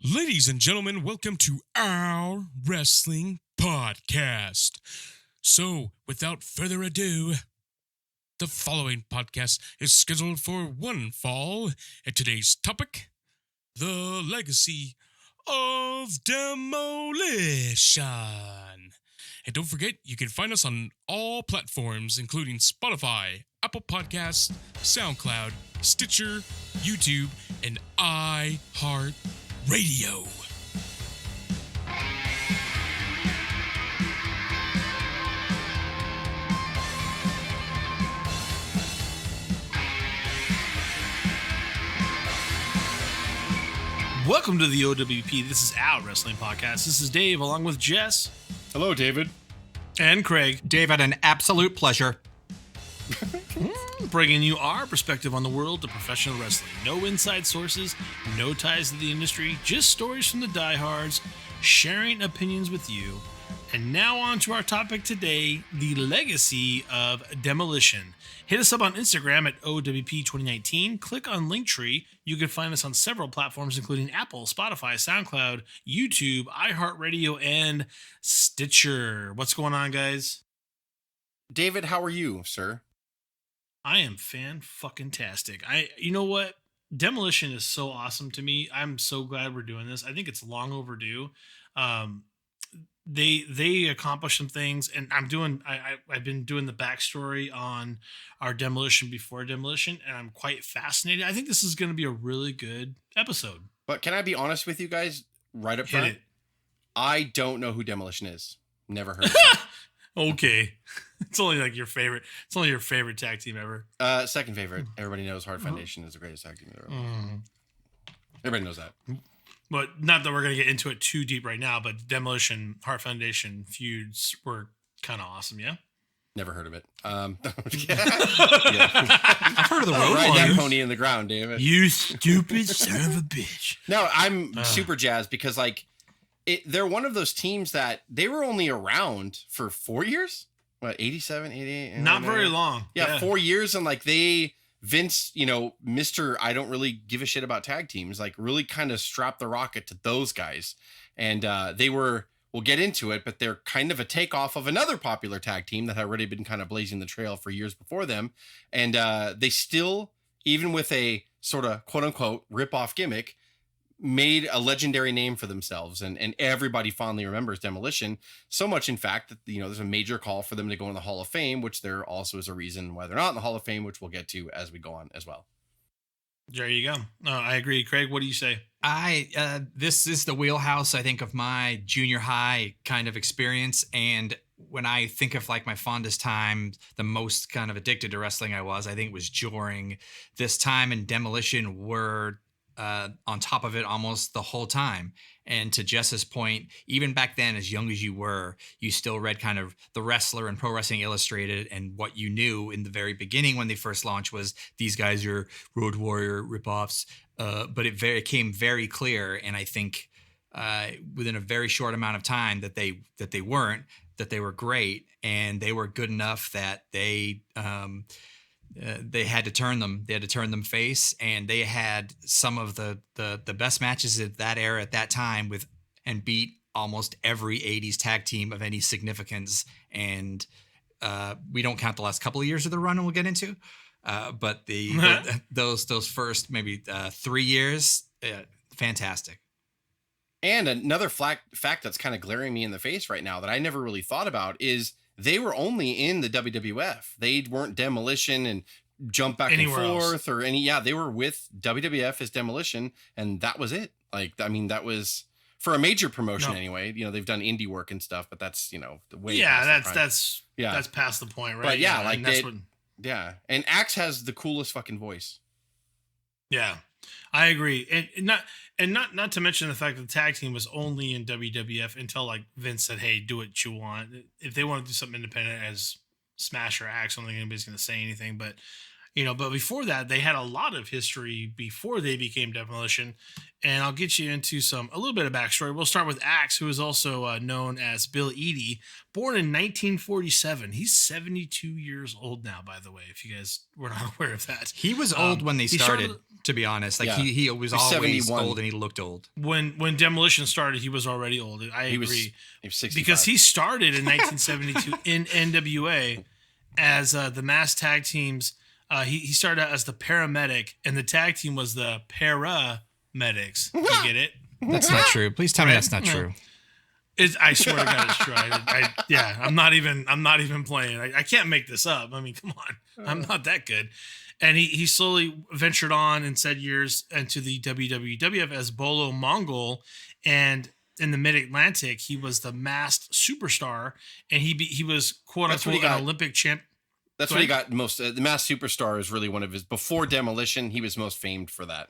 Ladies and gentlemen, welcome to our wrestling podcast. So, without further ado, the following podcast is scheduled for one fall, and today's topic, the legacy of Demolition. And don't forget, you can find us on all platforms, including Spotify, Apple Podcasts, Soundcloud, Stitcher, YouTube, and iHeartRadio. Welcome to the O.W.P. This is our wrestling podcast. This is Dave, along with Jess. Hello, David. And Craig. David, an absolute pleasure. Bringing you our perspective on the world of professional wrestling. No inside sources, no ties to the industry, just stories from the diehards, sharing opinions with you. And now on to our topic today, the legacy of Demolition. Hit us up on Instagram at O.W.P 2019. Click on Linktree. You can find us on several platforms, including Apple, Spotify, SoundCloud, YouTube, iHeartRadio, and Stitcher. What's going on, guys? David, how are you, sir? I am fan-fucking-tastic. You know what? Demolition is so awesome to me. I'm so glad we're doing this. I think it's long overdue. They accomplished some things, and I've been doing the backstory on our Demolition before Demolition, and I'm quite fascinated. I think this is going to be a really good episode. But can I be honest with you guys right up front? I don't know who Demolition is. Never heard of him. Okay. It's only like your favorite. It's only your favorite tag team ever. Second favorite. Everybody knows Hard Foundation is the greatest tag team ever. Everybody knows that. But not that we're going to get into it too deep right now, but Demolition, Heart Foundation feuds were kind of awesome, yeah? Never heard of it. I've heard of the road Ride that pony in the ground, David. You stupid son of a bitch. No, I'm super jazzed because, they're one of those teams that they were only around for 4 years? What, 87, 88? Not very long. Yeah, 4 years, and Vince, Mr. I don't really give a shit about tag teams, really kind of strapped the rocket to those guys. And we'll get into it, but they're kind of a takeoff of another popular tag team that had already been kind of blazing the trail for years before them. And they still, even with a sort of quote unquote rip-off gimmick, made a legendary name for themselves, and everybody fondly remembers Demolition, so much in fact that there's a major call for them to go in the Hall of Fame, which there also is a reason why they're not in the Hall of Fame, which we'll get to as we go on as well. There you go. I agree. Craig, what do you say? This is the wheelhouse, I think, of my junior high kind of experience. And when I think of my fondest time, the most kind of addicted to wrestling I think it was during this time, and Demolition were on top of it almost the whole time. And to Jess's point, even back then, as young as you were, you still read kind of The Wrestler and Pro Wrestling Illustrated, and what you knew in the very beginning when they first launched was these guys are Road Warrior ripoffs. But it became very clear, and I think within a very short amount of time that they weren't, that they were great, and they were good enough that they had to turn them. They had to turn them face, and they had some of the best matches at that era at that time and beat almost every 80s tag team of any significance. And we don't count the last couple of years of the run, and we'll get into, but those first maybe 3 years, fantastic. And another fact that's kind of glaring me in the face right now that I never really thought about is they were only in the WWF. They weren't Demolition and jump back anywhere and forth else. or any. Yeah, they were with WWF as Demolition, and that was it. That was for a major promotion anyway. They've done indie work and stuff, but that's the way. Yeah, that's past the point, right? But yeah, yeah. And Axe has the coolest fucking voice. Yeah, I agree, and not to mention the fact that the tag team was only in WWF until Vince said, "Hey, do what you want." If they want to do something independent as Smash or Axe, I don't think anybody's going to say anything. But But before that, they had a lot of history before they became Demolition. And I'll get you into a little bit of backstory. We'll start with Axe, who is also known as Bill Eadie, born in 1947. He's 72 years old now, by the way, if you guys were not aware of that. He was old when they started, to be honest. Like he was always 71. old and he looked old. When Demolition started, he was already old. I agree. He was 65. Because he started in 1972 in NWA as the mass tag teams. He started out as the paramedic, and the tag team was the paramedics. You get it? That's not true. Please tell me that's not true. I swear to God, it's true. I'm not even playing. I can't make this up. I mean, come on. I'm not that good. And he slowly ventured on and said years into the WWF as Bolo Mongol, and in the Mid-Atlantic, he was the masked superstar, and he was quote unquote an Olympic champ. That's what he got most. The Masked Superstar is really one of his. Before Demolition, he was most famed for that.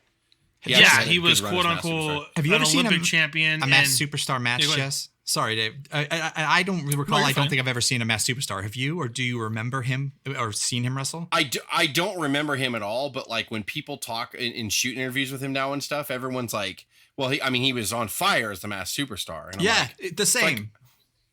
He was quote unquote an Olympic champion. A Masked Superstar match, Jess? Sorry, Dave. I don't recall. No, I don't think I've ever seen a Masked Superstar. Have you, or do you remember him or seen him wrestle? I don't remember him at all. But like when people talk in shoot interviews with him now and stuff, everyone's like, "Well, he was on fire as the Masked Superstar." And I'm like, the same. Like,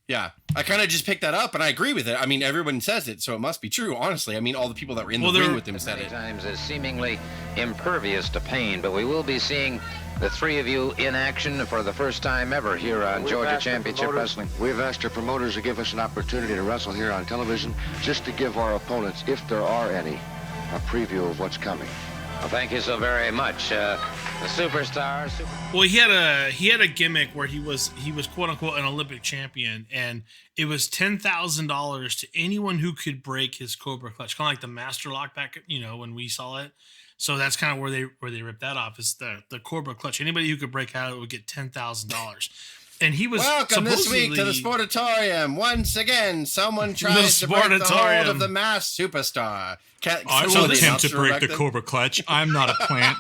yeah, I kind of just picked that up, and I agree with it. I mean, everyone says it, so it must be true. Honestly, I mean, all the people that were in the ring with him said it. Times is seemingly impervious to pain, but we will be seeing the three of you in action for the first time ever here on Georgia Championship Wrestling. We've asked our promoters to give us an opportunity to wrestle here on television, just to give our opponents, if there are any, a preview of what's coming. Well, thank you so very much. The superstar. Well, he had a gimmick where he was quote unquote an Olympic champion, and it was $10,000 to anyone who could break his Cobra Clutch, kind of like the Master Lock back, when we saw it. So that's kind of where they ripped that off, is the Cobra Clutch. Anybody who could break out of it would get $10,000. And he was welcome this week to the Sportatorium. Once again, someone tries to break the hold of the Masked Superstar. I will attempt to break the Cobra Clutch. I'm not a plant.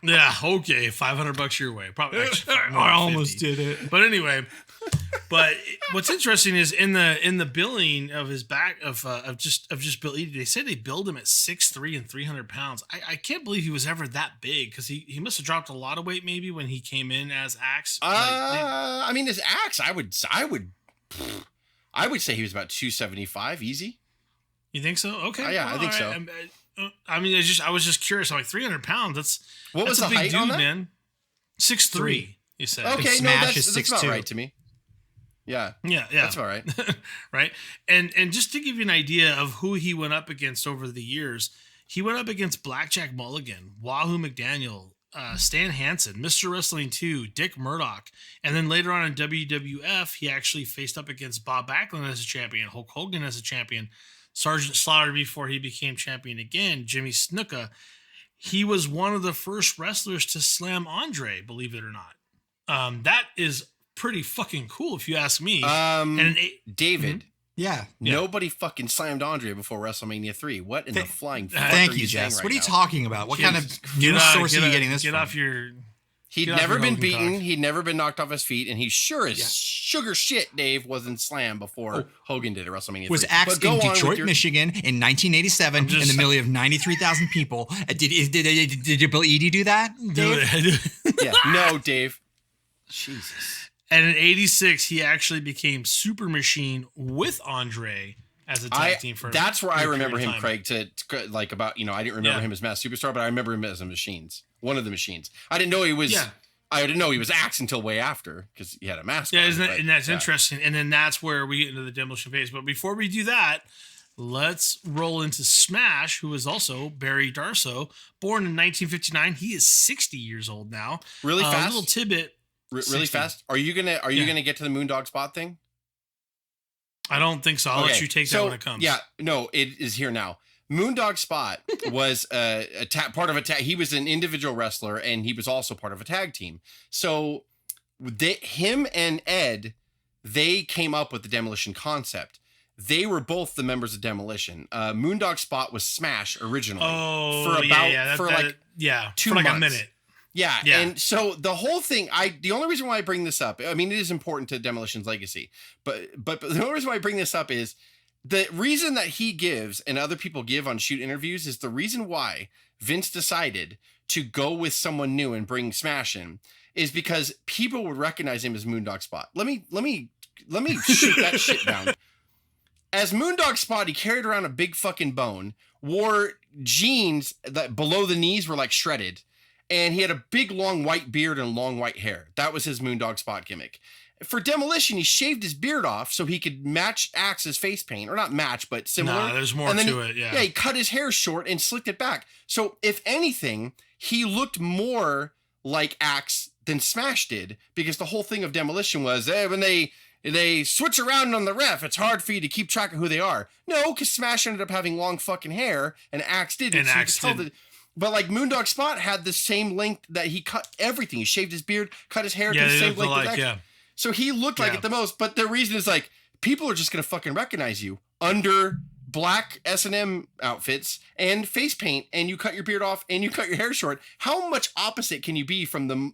Yeah, okay, $500 your way. Probably. Actually, I almost did it. But anyway, what's interesting is in the billing of his back of just Bill Eadie, they say they billed him at 6'3" and 300 pounds. I can't believe he was ever that big, because he must have dropped a lot of weight maybe when he came in as Axe. I mean, as Axe, I would say he was about 275 easy. You think so? Okay. Yeah, I think so. I mean, I was just curious. I'm like 300 pounds. That's the a big height dude, on that? man. 6'3", you said. Okay, Smash that's is about 6'2". right to me. Yeah. That's all right. Right. And just to give you an idea of who he went up against over the years, he went up against Blackjack Mulligan, Wahoo McDaniel, Stan Hansen, Mr. Wrestling 2, Dick Murdoch. And then later on in WWF, he actually faced up against Bob Backlund as a champion, Hulk Hogan as a champion, Sergeant Slaughter before he became champion again, Jimmy Snuka. He was one of the first wrestlers to slam Andre, believe it or not. That is pretty fucking cool if you ask me. David. Mm-hmm. Yeah. Nobody fucking slammed Andre before WrestleMania 3. What in the flying fuck Thank are you, you Jess. saying what are you right talking about? What kind of news source are you getting this from? Get off your... He'd never been beaten. He'd never been knocked off his feet. And he sure as sugar shit, Dave, wasn't slammed before Hogan did at WrestleMania 3. Was axed in Detroit, Michigan in 1987 in the middle of 93,000 people. Did Bill Eadie do that, Dave? Yeah. No, Dave. Jesus. And in 86, he actually became Super Machine with Andre as a tag team for that's where I remember him, time. Craig, to like about, I didn't remember him as Masked Superstar, but I remember him as a Machines. One of the Machines. I didn't know he was I didn't know he was Axe until way after, because he had a mask on. And that's interesting. And then that's where we get into the Demolition phase. But before we do that, let's roll into Smash, who is also Barry Darsow, born in 1959. He is 60 years old now. Really fast. A little tidbit. Really fast. Are you gonna get to the Moondog Spot thing? I don't think so. I'll let you take that when it comes. Yeah, no, it is here now. Moondog Spot was part of a tag. He was an individual wrestler, and he was also part of a tag team. So him and Ed, they came up with the Demolition concept. They were both the members of Demolition. Moondog Spot was Smash originally. Oh, for 2 months. A minute. Yeah, and so the whole thing, the only reason why I bring this up, I mean, it is important to Demolition's legacy, but the only reason why I bring this up is the reason that he gives and other people give on shoot interviews is the reason why Vince decided to go with someone new and bring Smash in is because people would recognize him as Moondog Spot. Let me shoot that shit down. As Moondog Spot, he carried around a big fucking bone, wore jeans that below the knees were like shredded, and he had a big long white beard and long white hair. That was his Moondog Spot gimmick. For Demolition, he shaved his beard off so he could match Axe's face paint, or not match, but similar. Nah, there's more to it. Yeah. Yeah, he cut his hair short and slicked it back. So if anything, he looked more like Axe than Smash did, because the whole thing of Demolition was when they switch around on the ref, it's hard for you to keep track of who they are. No, because Smash ended up having long fucking hair and Axe didn't. And Axe didn't. But like Moondog Spot had the same length that he cut everything. He shaved his beard, cut his hair to the same length as Axe. So he looked like it the most, but the reason is like people are just going to fucking recognize you under black S&M outfits and face paint, and you cut your beard off and you cut your hair short. How much opposite can you be from the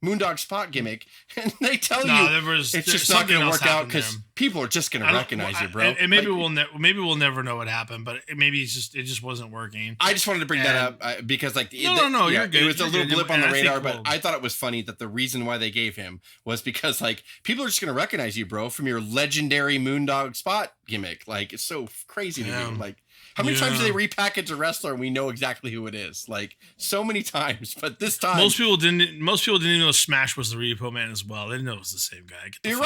Moondog Spot gimmick? And they tell you it's just not going to work out because people are just going to recognize you, bro. And maybe we'll never know what happened, but maybe it just wasn't working. I just wanted to bring that up because like no, you're good. It was a little blip on the radar, but I thought it was funny that the reason why they gave him was because like people are just going to recognize you, bro, from your legendary Moondog Spot gimmick. Like it's so crazy to me. Like how many times do they repackage a wrestler and we know exactly who it is? Like so many times, but this time most people didn't even know Smash was the Repo Man as well. They didn't know it was the same guy. You're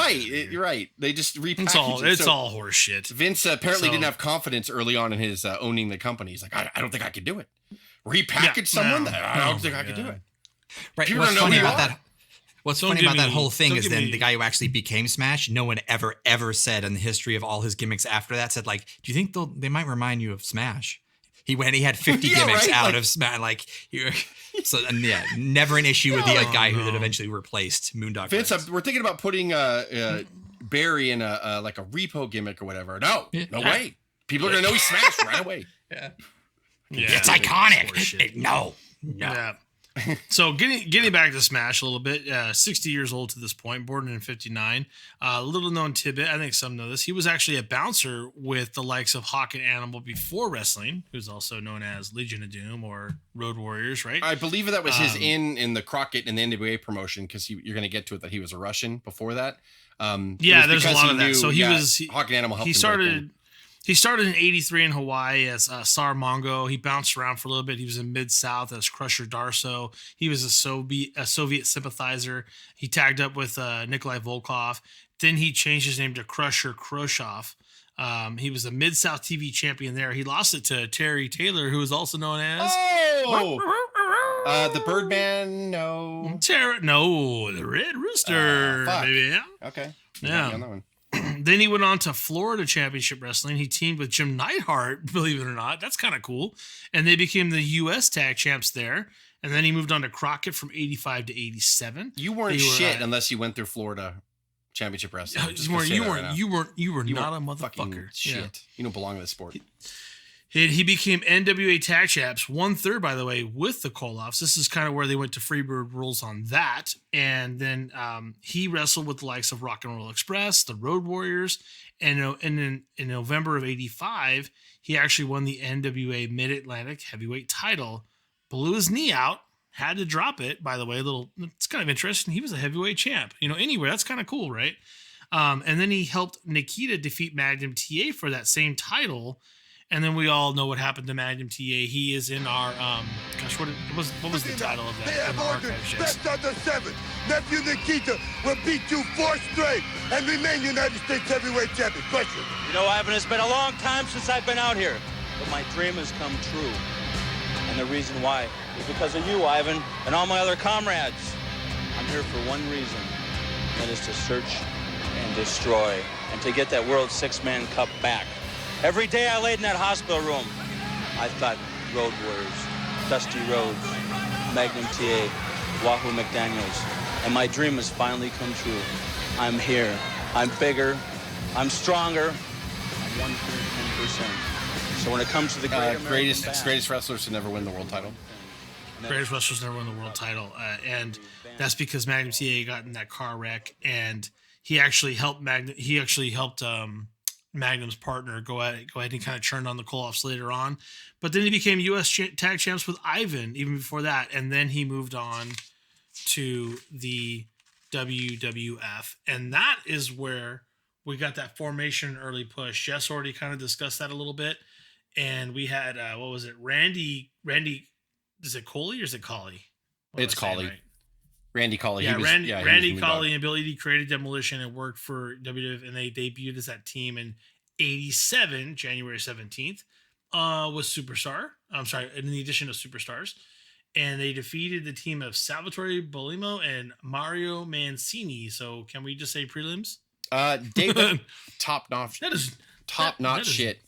right. They just repackaged it. It's all horse shit. Vince apparently didn't have confidence early on in his owning the company. He's like, I don't think I could do it. Repackage someone? I don't think I could do it. Right. What's funny about that whole thing is then the guy who actually became Smash, no one ever said in the history of all his gimmicks after that said like, do you think they might remind you of Smash? He had 50 gimmicks out of Smash. Like, never an issue with the guy who then eventually replaced Moondog. Vince, we're thinking about putting Barry in a repo gimmick or whatever. No way. People are gonna know he's Smash right away. Yeah, it's iconic. No. Yeah. So getting back to Smash a little bit, 60 years old to this point, born in 59. Little known tidbit, I think some know this. He was actually a bouncer with the likes of Hawk and Animal before wrestling, who's also known as Legion of Doom or Road Warriors, right? I believe that was his in the Crockett and the NWA promotion, because you're going to get to it that he was a Russian before that. There's a lot of that. So Hawk and Animal helped him. He started in 83 in Hawaii as Sar Mongo. He bounced around for a little bit. He was in Mid-South as Crusher Darso. He was a Soviet sympathizer. He tagged up with Nikolai Volkov. Then he changed his name to Crusher Khrushchev. He was a Mid-South TV champion there. He lost it to Terry Taylor, who was also known as... the Birdman, no. The Red Rooster, baby. Okay. Yeah. On that one. Then he went on to Florida Championship Wrestling. He teamed with Jim Neidhart, believe it or not. That's kind of cool. And they became the U.S. tag champs there. And then he moved on to Crockett from 85 to 87. You weren't shit unless you went through Florida Championship Wrestling. You were not a motherfucker. Shit. Yeah. You don't belong in this sport. He became NWA Tag Champs, 1/3, by the way, with the Koloffs. This is kind of where they went to Freebird rules on that. And then he wrestled with the likes of Rock and Roll Express, the Road Warriors. And in November of 85, he actually won the NWA Mid-Atlantic Heavyweight title. Blew his knee out. Had to drop it, by the way. It's kind of interesting. He was a heavyweight champ. Anyway, that's kind of cool, right? And then he helped Nikita defeat Magnum TA for that same title. And then we all know what happened to Magnum TA. He is in our what was the title of that? In our archive, Jess? Best on the 7th. Nephew Nikita will beat you 4 straight and remain United States heavyweight champion. Question. Ivan, it's been a long time since I've been out here, but my dream has come true. And the reason why is because of you, Ivan, and all my other comrades. I'm here for one reason, and that is to search and destroy, and to get that World Six-Man Cup back. Every day I laid in that hospital room, I thought Road Warriors, Dusty Rhodes, Magnum TA, Wahoo McDaniels, and my dream has finally come true. I'm here. I'm bigger. I'm stronger. I'm 110%. So when it comes to the greatest wrestlers to never win the world title. Greatest wrestlers never won the world title, and that's because Magnum TA got in that car wreck, and he actually helped Magnum's partner, go ahead and kind of turned on the Koloffs later on. But then he became U.S. tag champs with Ivan even before that. And then he moved on to the WWF. And that is where we got that formation early push. Jess already kind of discussed that a little bit. And we had, what was it? Randy, is it Coley or is it Colley? It's Colley. Right? Randy Colley. Yeah, Randy Colley and Billy D created Demolition and worked for WWF, and they debuted as that team in 87, January 17th, with Superstar. I'm sorry, in the addition of Superstars. And they defeated the team of Salvatore Bolimo and Mario Mancini. So can we just say prelims? David, top-notch. Top-notch shit.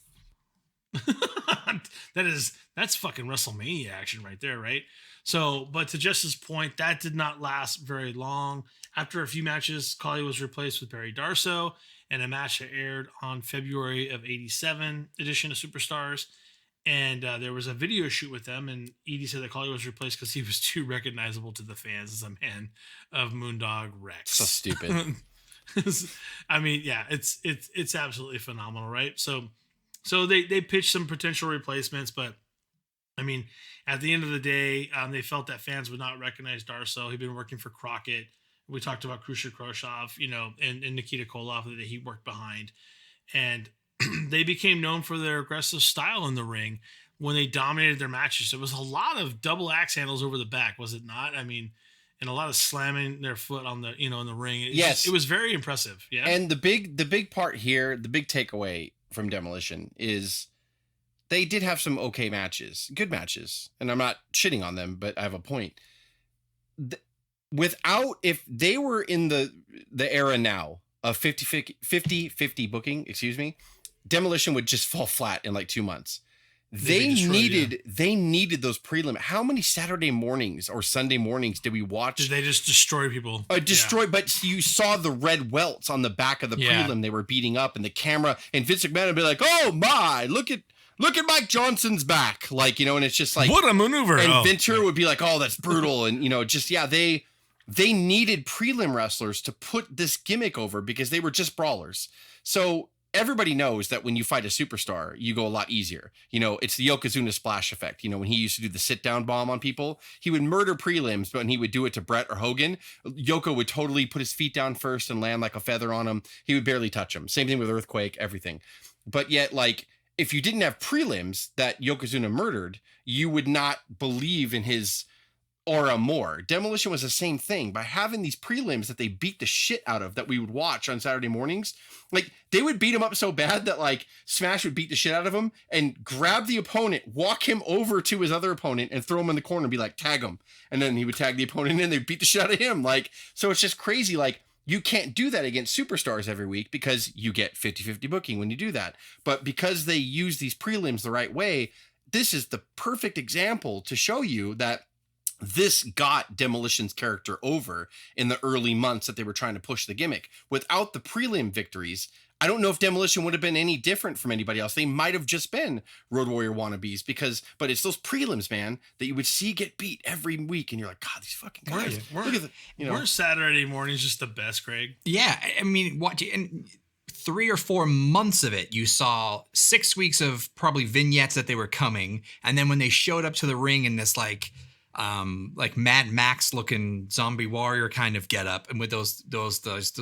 That's fucking WrestleMania action right there, right? So, but to Jess's point, that did not last very long. After a few matches, Colley was replaced with Barry Darsow, and a match that aired on February of 87 edition of Superstars. And there was a video shoot with them, and Edie said that Colley was replaced because he was too recognizable to the fans as a man of Moondog Rex. So stupid. I mean, yeah, it's absolutely phenomenal, right? So they pitched some potential replacements, but I mean, at the end of the day, they felt that fans would not recognize Darsow. He'd been working for Crockett. We talked about Khrushchev Khrushchev, and Nikita Koloff that he worked behind. And they became known for their aggressive style in the ring when they dominated their matches. There was a lot of double axe handles over the back, was it not? I mean, and a lot of slamming their foot on the, in the ring. It was very impressive. Yeah. And the big part here, the big takeaway from Demolition is they did have some okay matches, good matches. And I'm not shitting on them, but I have a point. If they were in the era now of 50-50 booking, Demolition would just fall flat in like 2 months. They needed those prelim. How many Saturday mornings or Sunday mornings did we watch? Did they just destroy people? But you saw the red welts on the back of the prelim. They were beating up, and the camera and Vince McMahon would be like, "Oh my, look at Mike Johnson's back," and it's just like, what a maneuver. And Ventura would be like, "Oh, that's brutal," and they needed prelim wrestlers to put this gimmick over because they were just brawlers. So everybody knows that when you fight a superstar, you go a lot easier. It's the Yokozuna splash effect. When he used to do the sit down bomb on people, he would murder prelims, but when he would do it to Brett or Hogan, Yoko would totally put his feet down first and land like a feather on him. He would barely touch him. Same thing with Earthquake, everything. But yet, if you didn't have prelims that Yokozuna murdered, you would not believe in his aura more. Demolition was the same thing. By having these prelims that they beat the shit out of that we would watch on Saturday mornings, they would beat him up so bad that Smash would beat the shit out of him and grab the opponent, walk him over to his other opponent and throw him in the corner and be like, tag him. And then he would tag the opponent and they'd beat the shit out of him. So it's just crazy. You can't do that against superstars every week because you get 50-50 booking when you do that. But because they use these prelims the right way, this is the perfect example to show you that this got Demolition's character over in the early months that they were trying to push the gimmick. Without the prelim victories, I don't know if Demolition would have been any different from anybody else. They might have just been Road Warrior wannabes but it's those prelims, man, that you would see get beat every week. And you're like, God, these fucking guys. Look at Weren't Saturday mornings just the best, Craig? Yeah. I mean, in 3 or 4 months of it, you saw 6 weeks of probably vignettes that they were coming. And then when they showed up to the ring in this Mad Max looking zombie warrior kind of getup, and with those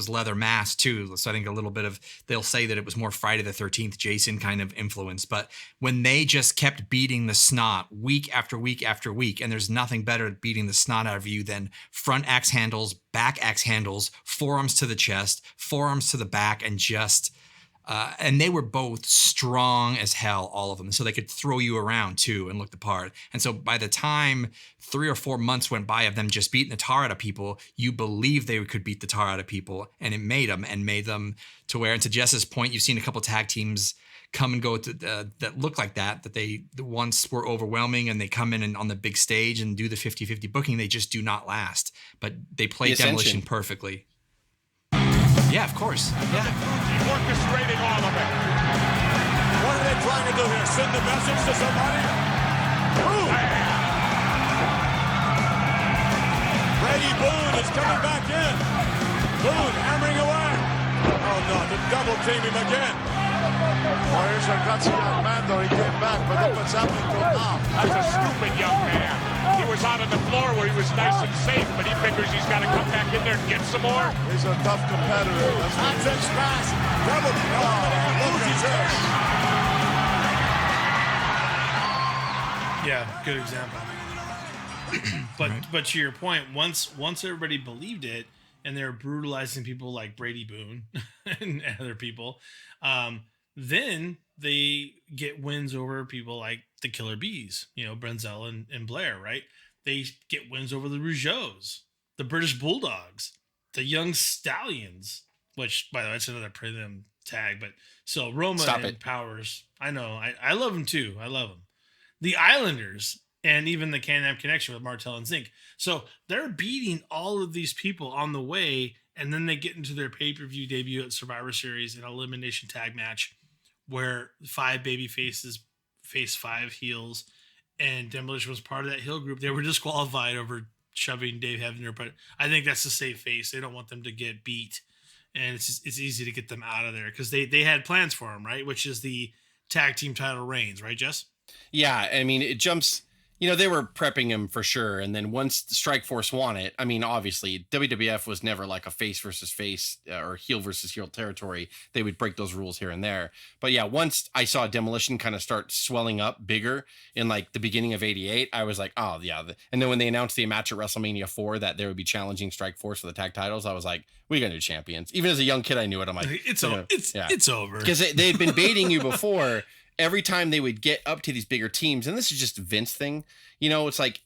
leather masks too. So I think a little bit of, they'll say that it was more Friday the 13th Jason kind of influence. But when they just kept beating the snot week after week after week, and there's nothing better at beating the snot out of you than front axe handles, back axe handles, forearms to the chest, forearms to the back, and just. And they were both strong as hell, all of them. So they could throw you around too and look the part. And so by the time 3 or 4 months went by of them just beating the tar out of people, you believed they could beat the tar out of people. And it made them to where, and to Jess's point, you've seen a couple tag teams come and go that look like that they once were overwhelming, and they come in and on the big stage and do the 50-50 booking. They just do not last. But they play Demolition perfectly. Yeah, of course. Yeah. Orchestrating all of it. What are they trying to do here? Send the message to somebody? Boom! Brady Boone is coming back in. Boone hammering away. Oh no, the double team him again. Well, here's a gutsy young man, though. He came back, but look what's happening to him now. That's a stupid young man. He was out on the floor where he was nice and safe, but he figures he's got to come back in there and get some more. He's a tough competitor. That's what he is. pass. Double. Look at this. Yeah, good example. But to your point, once everybody believed it and they're brutalizing people like Brady Boone and other people, then they get wins over people like the Killer Bees, Brenzel and Blair, right? They get wins over the Rougeaus, the British Bulldogs, the Young Stallions, which, by the way, that's another prelim tag. But so Roma and Powers, I know, I love them too. I love them. The Islanders and even the Can-Am Connection with Martel and Zink. So they're beating all of these people on the way, and then they get into their pay-per-view debut at Survivor Series, an elimination tag match where 5 baby faces face 5 heels, and Demolition was part of that heel group. They were disqualified over shoving Dave Hebner, but I think that's a safe face. They don't want them to get beat, and it's easy to get them out of there because they had plans for them, right? Which is the tag team title reigns, right, Jess? Yeah, I mean, it jumps. They were prepping him for sure. And then once the Strikeforce won it, I mean, obviously, WWF was never like a face versus face or heel versus heel territory. They would break those rules here and there. But yeah, once I saw Demolition kind of start swelling up bigger in like the beginning of '88, I was like, oh, yeah. And then when they announced the match at WrestleMania 4 that they would be challenging Strikeforce for the tag titles, I was like, we're going to do champions. Even as a young kid, I knew it. I'm like, it's over. Because they had been baiting you before. Every time they would get up to these bigger teams, and this is just a Vince thing, it's like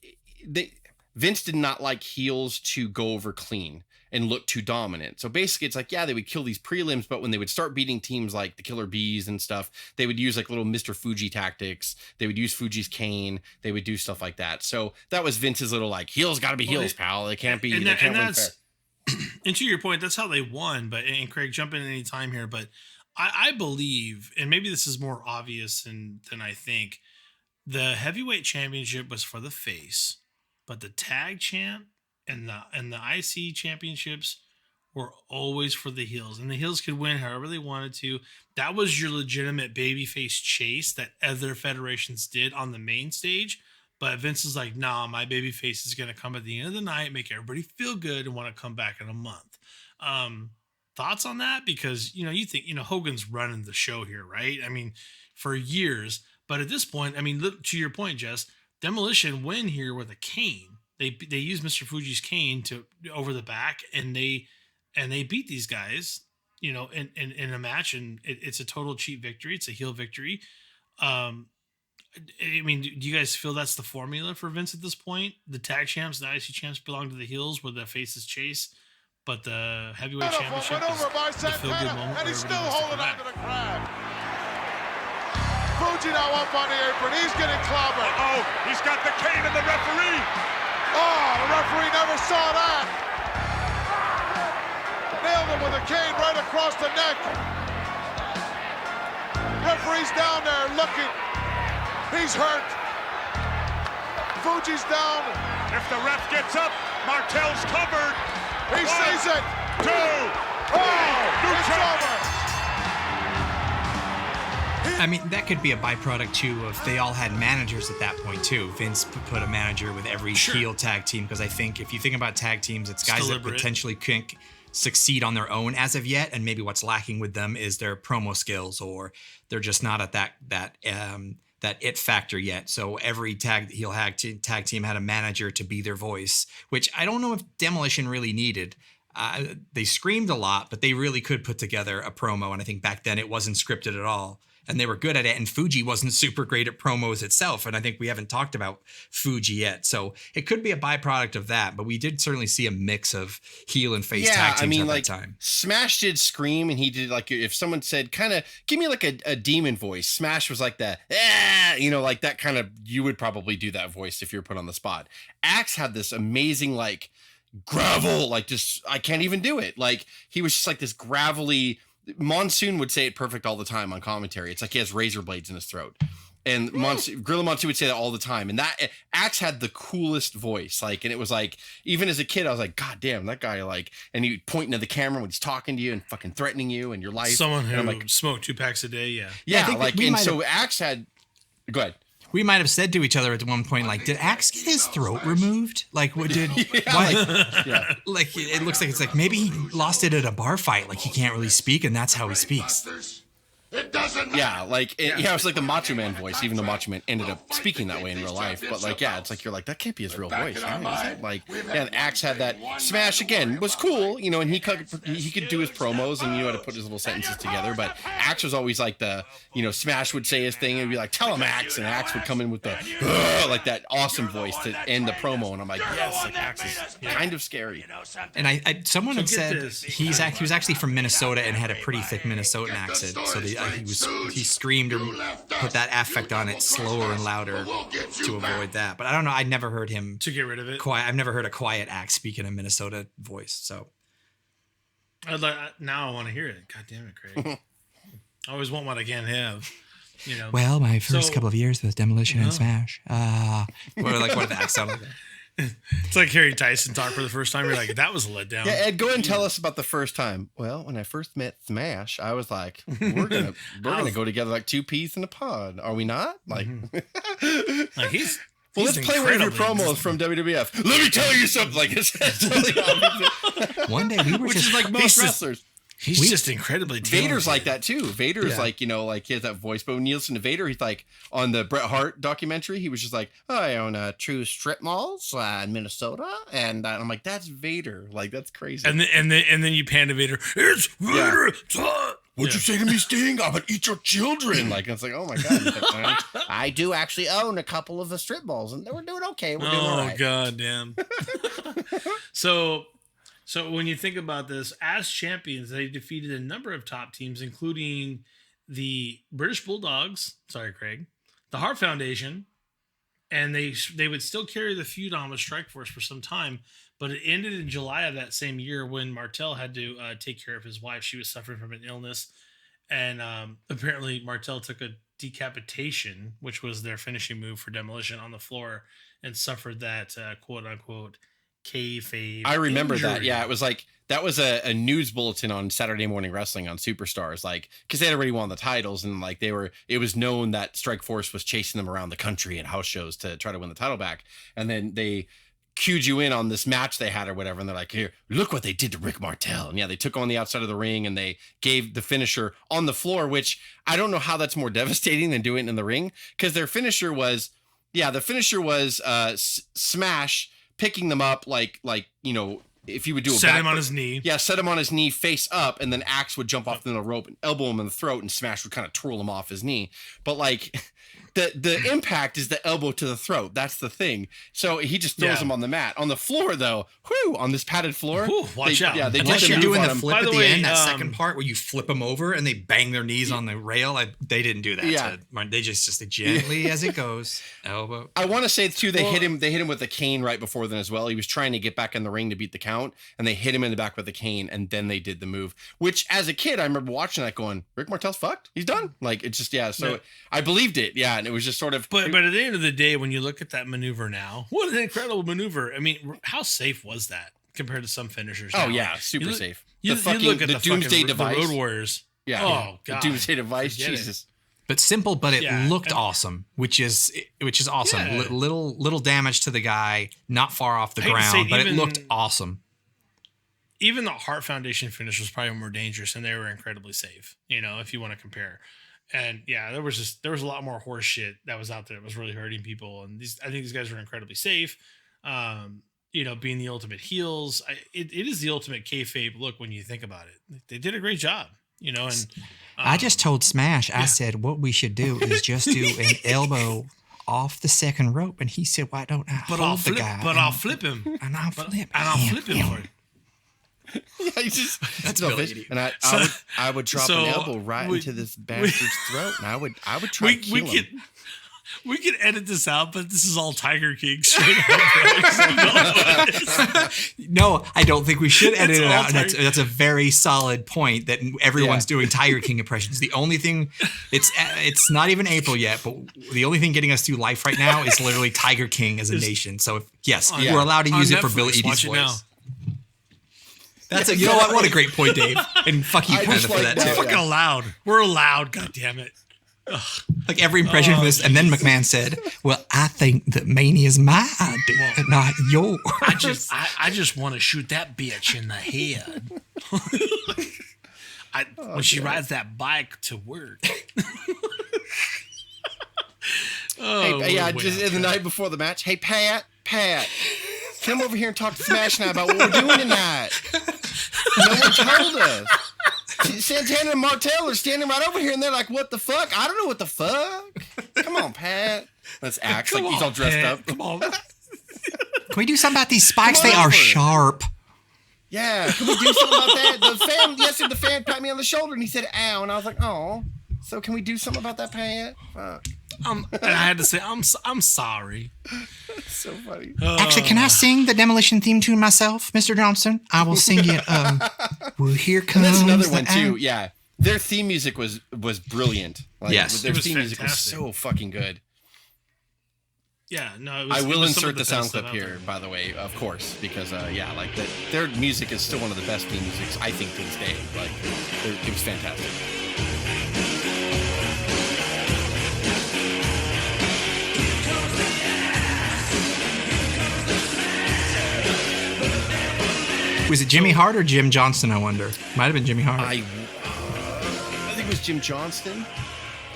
Vince did not like heels to go over clean and look too dominant. So basically it's like, yeah, they would kill these prelims, but when they would start beating teams like the Killer Bees and stuff, they would use like little Mr. Fuji tactics. They would use Fuji's cane. They would do stuff like that. So that was Vince's little like, heels got to be heels, pal. They can't be, they can't win fair. And to your point, that's how they won. And Craig, jump in any time here, but I believe, and maybe this is more obvious than I think, the heavyweight championship was for the face, but the tag champ and the IC championships were always for the heels, and the heels could win however they wanted to. That was your legitimate babyface chase that other federations did on the main stage. But Vince is like, nah, my babyface is going to come at the end of the night, make everybody feel good, and want to come back in a month. Thoughts on that? Because, you think, Hogan's running the show here, right? I mean, for years. But at this point, I mean, to your point, Jess, Demolition win here with a cane. They use Mr. Fuji's cane over the back, and they beat these guys, in a match, and it's a total cheap victory. It's a heel victory. I mean, do you guys feel that's the formula for Vince at this point? The tag champs, the IC champs belong to the heels where the faces chase. But the heavyweight championship is the feel-good moment. And he's still holding on to the crowd. Fuji now up on the apron. He's getting clobbered. Uh-oh, he's got the cane and the referee. Oh, the referee never saw that. Nailed him with a cane right across the neck. Referee's down there looking. He's hurt. Fuji's down. If the ref gets up, Martel's covered. He sees it. 2. It's over. I mean, that could be a byproduct too of they all had managers at that point too. Vince put a manager with every heel tag team, because I think if you think about tag teams, it's guys that potentially couldn't succeed on their own as of yet, and maybe what's lacking with them is their promo skills, or they're just not at that it factor yet. So every tag team had a manager to be their voice, which I don't know if Demolition really needed. They screamed a lot, but they really could put together a promo. And I think back then it wasn't scripted at all. And they were good at it. And Fuji wasn't super great at promos itself. And I think we haven't talked about Fuji yet. So it could be a byproduct of that. But we did certainly see a mix of heel and face tag teams at that time. Smash did scream, and he did like, if someone said, kind of give me like a demon voice. Smash was like that, like that kind of, you would probably do that voice if you're put on the spot. Axe had this amazing like gravel, like just, I can't even do it. Like he was just like this gravelly. Monsoon would say it perfect all the time on commentary. It's like he has razor blades in his throat. And Gorilla Monsoon would say that all the time. And that Axe had the coolest voice. Like, and it was like, even as a kid, I was like, God damn, that guy, like, and he pointing at the camera when he's talking to you and fucking threatening you and your life. Someone who like, smoked 2 packs a day. Yeah. Yeah. Like, and so Axe had, go ahead. We might have said to each other at one point, like, did Axe get his throat removed? Like, what did, like, it looks like it's like, maybe he lost it at a bar fight. Like, he can't really speak and that's how he speaks. It doesn't Yeah, like it was like the Macho Man voice, even though Macho Man ended up speaking that way in real life. But like, yeah, it's like you're like, that can't be his real voice. Right? Like, yeah, and Axe had that. Smash again was cool, you know, and he could do his promos and you know how to put his little sentences together. But Axe was always like the, you know, Smash would say his thing and be like, tell him Axe, and Axe would come in with the like that awesome voice to end the promo, and I'm like, yes, like Axe is kind of scary. And I someone had said he was actually from Minnesota and had a pretty thick Minnesotan accent, so he screamed or put that affect on it slower and louder to avoid that. But I don't know. I'd never heard him to get rid of it. I've never heard a quiet Axe speak in a Minnesota voice. So now I want to hear it. God damn it, Craig. I always want what I can't have. You know. Well, my first couple of years with Demolition and Smash. What did the Axe sound like? It's like Harry Tyson talk for the first time. You're like, that was a letdown. Yeah, Ed, go ahead and tell us about the first time. Well, when I first met Smash, I was like, we're gonna go together like 2 peas in a pod. Are we not? Like, like he's well, let's play one of your promos from WWF. Let me tell you something. Like it's one day we were which just is like most wrestlers. He's just incredibly talented. Vader's like that too. Vader's like, you know, like he has that voice. But when you listen to Vader, he's like on the Bret Hart documentary, he was just like, I own True Strip Malls in Minnesota. And I'm like, that's Vader. Like, that's crazy. And then you pan to Vader. It's Vader. Yeah. What'd you say to me, Sting? I'm going to eat your children. Like, it's like, oh my God. I do actually own a couple of the strip malls and we're doing okay. We're doing all right. Oh, God damn. So when you think about this, as champions, they defeated a number of top teams, including the British Bulldogs. Sorry, Craig. The Hart Foundation. And they would still carry the feud on with Strikeforce for some time. But it ended in July of that same year when Martel had to take care of his wife. She was suffering from an illness. And apparently Martel took a decapitation, which was their finishing move for Demolition, on the floor and suffered that quote-unquote kayfabe I remember injury. that. Yeah, it was like that was a news bulletin on Saturday Morning Wrestling on Superstars, like because they had already won the titles and like it was known that Strikeforce was chasing them around the country at house shows to try to win the title back, and then they cued you in on this match they had or whatever, and they're like, here, look what they did to Rick Martel. And yeah, they took on the outside of the ring and they gave the finisher on the floor, which I don't know how that's more devastating than doing it in the ring, because their finisher was Smash picking them up like you know, if you would do set him on his knee. Yeah, set him on his knee face up, and then Axe would jump off the rope and elbow him in the throat, and Smash would kind of twirl him off his knee. But like the impact is the elbow to the throat. That's the thing. So he just throws him on the mat. On the floor though, on this padded floor. Watch out. Yeah, they unless you're doing the flip at the end, that second part where you flip them over and they bang their knees on the rail. They didn't do that. Yeah. They just gently as it goes. Elbow. I want to say too, they hit him with a cane right before then as well. He was trying to get back in the ring to beat the count, and they hit him in the back with a cane, and then they did the move. Which as a kid, I remember watching that going, Rick Martel's fucked. He's done. Like it's just So I believed it. Yeah, and it was just sort of. But at the end of the day, when you look at that maneuver now, what an incredible maneuver. I mean, how safe was that compared to some finishers? Oh now? yeah, super safe. You look at the Doomsday device. The Road Warriors. Yeah. Oh God. The Doomsday device. Forget Jesus. But simple, but it looked awesome, which is awesome. Yeah. Little damage to the guy, not far off the ground, but it looked awesome. Even the Hart Foundation finish was probably more dangerous, and they were incredibly safe. You know, if you want to compare. And yeah, there was a lot more horse shit that was out there that was really hurting people. And I think these guys were incredibly safe. You know, being the ultimate heels, it is the ultimate kayfabe look when you think about it. They did a great job, you know. And I just told Smash, I said, what we should do is just do an elbow off the second rope, and he said, why don't I hold the guy? But I'll flip him, and I'll flip him for it. Yeah, that's Billy. and I would drop an elbow right into this bastard's throat, and I would try to kill him. We can edit this out, but this is all Tiger King straight up. No, I don't think we should edit It's it all out. And that's a very solid point that everyone's doing Tiger King impressions. The only thing, it's not even April yet, but the only thing getting us through life right now is literally Tiger King as a nation. So yes, we're allowed to use it for Billy Eadie's voice. That's you know what? What a great point, Dave. And fuck you, Panda, for that too. We're fucking allowed. We're allowed. God damn it. Ugh. Like every impression of this, and then McMahon said, "Well, I think that Mania's my idea, not yours." I just want to shoot that bitch in the head. When she rides that bike to work. Just in the night before the match. Hey, Pat, come over here and talk to Smash now about what we're doing tonight. No one told us. Santana and Martel are standing right over here, and they're like, "What the fuck? I don't know what the fuck." Come on, Pat. Let's act like he's all dressed up. Come on. Can we do something about these spikes? They are sharp. Yeah, can we do something about that? The fan pat me on the shoulder, and he said, "Ow," and I was like, "Oh." So can we do something about that, Pat? Fuck. And I had to say, I'm sorry. That's so funny. Actually, can I sing the Demolition theme tune myself, Mr. Johnson? I will sing it. Well, here comes. And that's another one too. Yeah, their theme music was brilliant. Like, yes, their theme fantastic. music was so fucking good. Yeah, no. I will insert the sound clip here, by the way, of course, because their music is still one of the best theme musics I think to this day. Like, it was fantastic. Was it Jimmy Hart or Jim Johnston, I wonder? Might have been Jimmy Hart. I think it was Jim Johnston.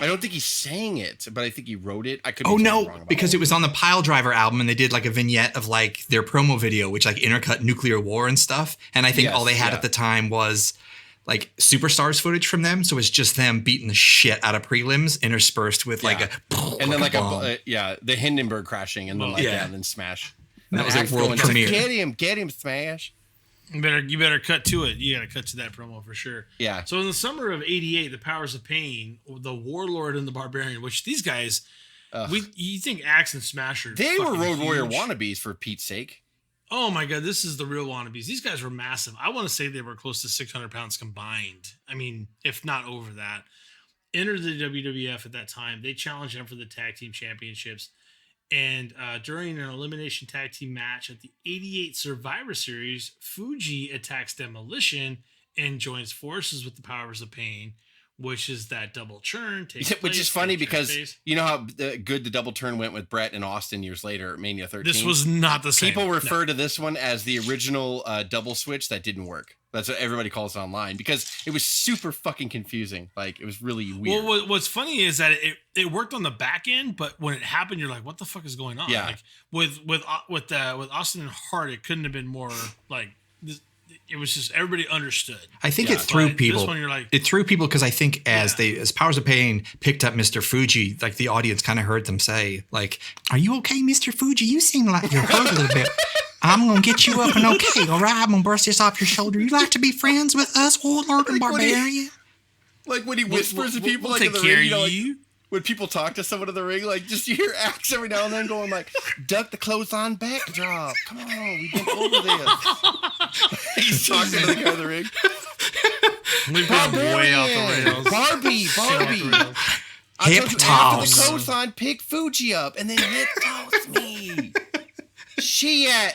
I don't think he sang it, but I think he wrote it. I could be wrong about because it was on the Pile Driver album, and they did like a vignette of like their promo video, which like intercut nuclear war and stuff. And I think all they had at the time was like Superstars footage from them, so it's just them beating the shit out of prelims, interspersed with like a and then like bomb. the Hindenburg crashing, and then and then Smash. And that was a world going, premiere. Get him, Smash. You better cut to it. You got to cut to that promo for sure. Yeah. So in the summer of '88, the Powers of Pain, the Warlord and the Barbarian, which these guys, you think Axe and Smasher, they were Road Warrior huge. wannabes for Pete's sake. Oh my God, this is the real wannabes. These guys were massive. I want to say they were close to 600 pounds combined. I mean, if not over that. Entered the WWF at that time. They challenged them for the tag team championships. And during an elimination tag team match at the '88 Survivor Series, Fuji attacks Demolition and joins forces with the Powers of Pain, which is that double churn. Which is funny because you know how good the double turn went with Brett and Austin years later at Mania 13? This was not the same. People refer to this one as the original double switch that didn't work. That's what everybody calls it online because it was super fucking confusing. Like, it was really weird. Well, what's funny is that it worked on the back end, but when it happened, you're like, what the fuck is going on? Yeah. Like with Austin and Hart, it couldn't have been more like this. It was just everybody understood. I think it threw people. This one, you're like, it threw people because I think as Powers of Pain picked up Mr. Fuji, like the audience kind of heard them say, like, "Are you okay, Mr. Fuji? You seem like you're hurt a little bit. I'm gonna get you up and okay. All right, I'm gonna burst this off your shoulder. You like to be friends with us, Warlord and Barbarian?" Like when he whispers to people like in the ring, like, when people talk to someone in the ring, like just you hear Axe every now and then going like, "Duck the clothesline backdrop. Come on, we've been over this." He's talking to the guy in the ring. We've gone way off the rails. Barbie. I told you after the clothesline, pick Fuji up and then hip toss me. Shit.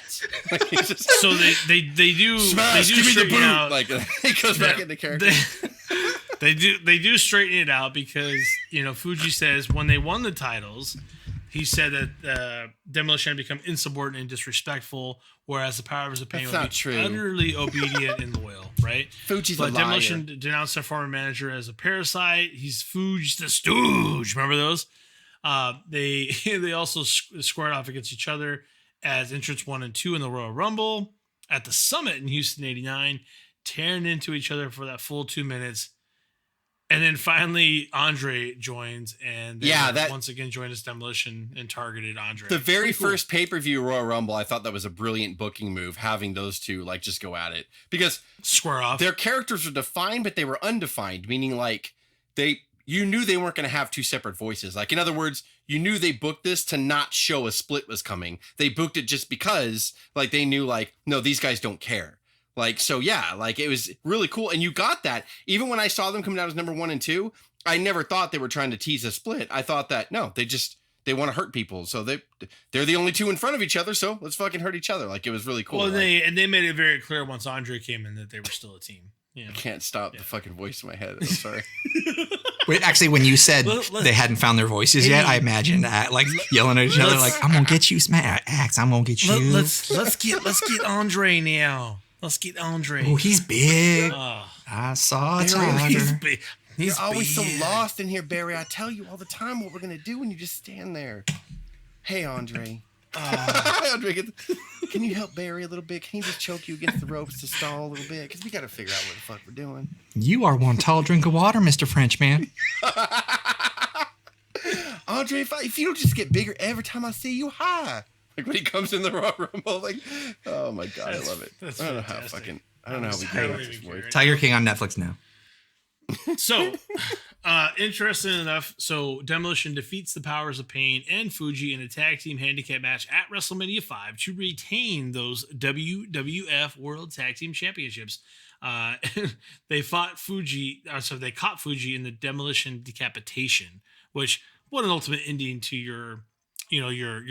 So they do Smash, give me the boot. Out. Like he goes back into character. They do straighten it out because Fuji says when they won the titles, he said that Demolition had become insubordinate and disrespectful, whereas the Powers of Pain would be utterly obedient and loyal, right? Fuji's a liar. Demolition denounced their former manager as a parasite. He's Fuji the Stooge. Remember those? They also squared off against each other as entrants 1 and 2 in the Royal Rumble at the Summit in Houston '89, tearing into each other for that full 2 minutes. And then finally, Andre joins, and once again joined as Demolition and targeted Andre. The very first pay-per-view Royal Rumble, I thought that was a brilliant booking move, having those two like just go at it because square off. Their characters were defined, but they were undefined, meaning like you knew they weren't going to have two separate voices. Like in other words, you knew they booked this to not show a split was coming. They booked it just because like they knew like, no, these guys don't care. Like, so yeah, like it was really cool. And you got that. Even when I saw them come down as number 1 and 2, I never thought they were trying to tease a split. I thought that, no, they want to hurt people. So they're the only 2 in front of each other. So let's fucking hurt each other. Like it was really cool. Well, like, they made it very clear once Andre came in that they were still a team. Yeah. I can't stop the fucking voice in my head. I'm sorry. Wait, actually, when you said they hadn't found their voices yet, I imagined that, like yelling at each other, like "I'm gonna get you, Smash Axe! I'm gonna get you." Let's get Andre now. Let's get Andre. Oh, he's big. I saw a tiger. He's big. You're always so lost in here, Barry. I tell you all the time what we're gonna do when you just stand there. Hey, Andre. Andre, can you help Barry a little bit? Can he just choke you against the ropes to stall a little bit? Because we got to figure out what the fuck we're doing. You are one tall drink of water, Mr. Frenchman. Andre, if you don't just get bigger every time I see you, hi. Like when he comes in the Royal Rumble, like, oh my God, I love it. I don't know how we came up with this voice. Tiger King on Netflix now. So, interesting enough, so Demolition defeats the Powers of Pain and Fuji in a tag team handicap match at WrestleMania 5 to retain those WWF World Tag Team Championships. They caught Fuji in the Demolition decapitation, which what an ultimate ending to your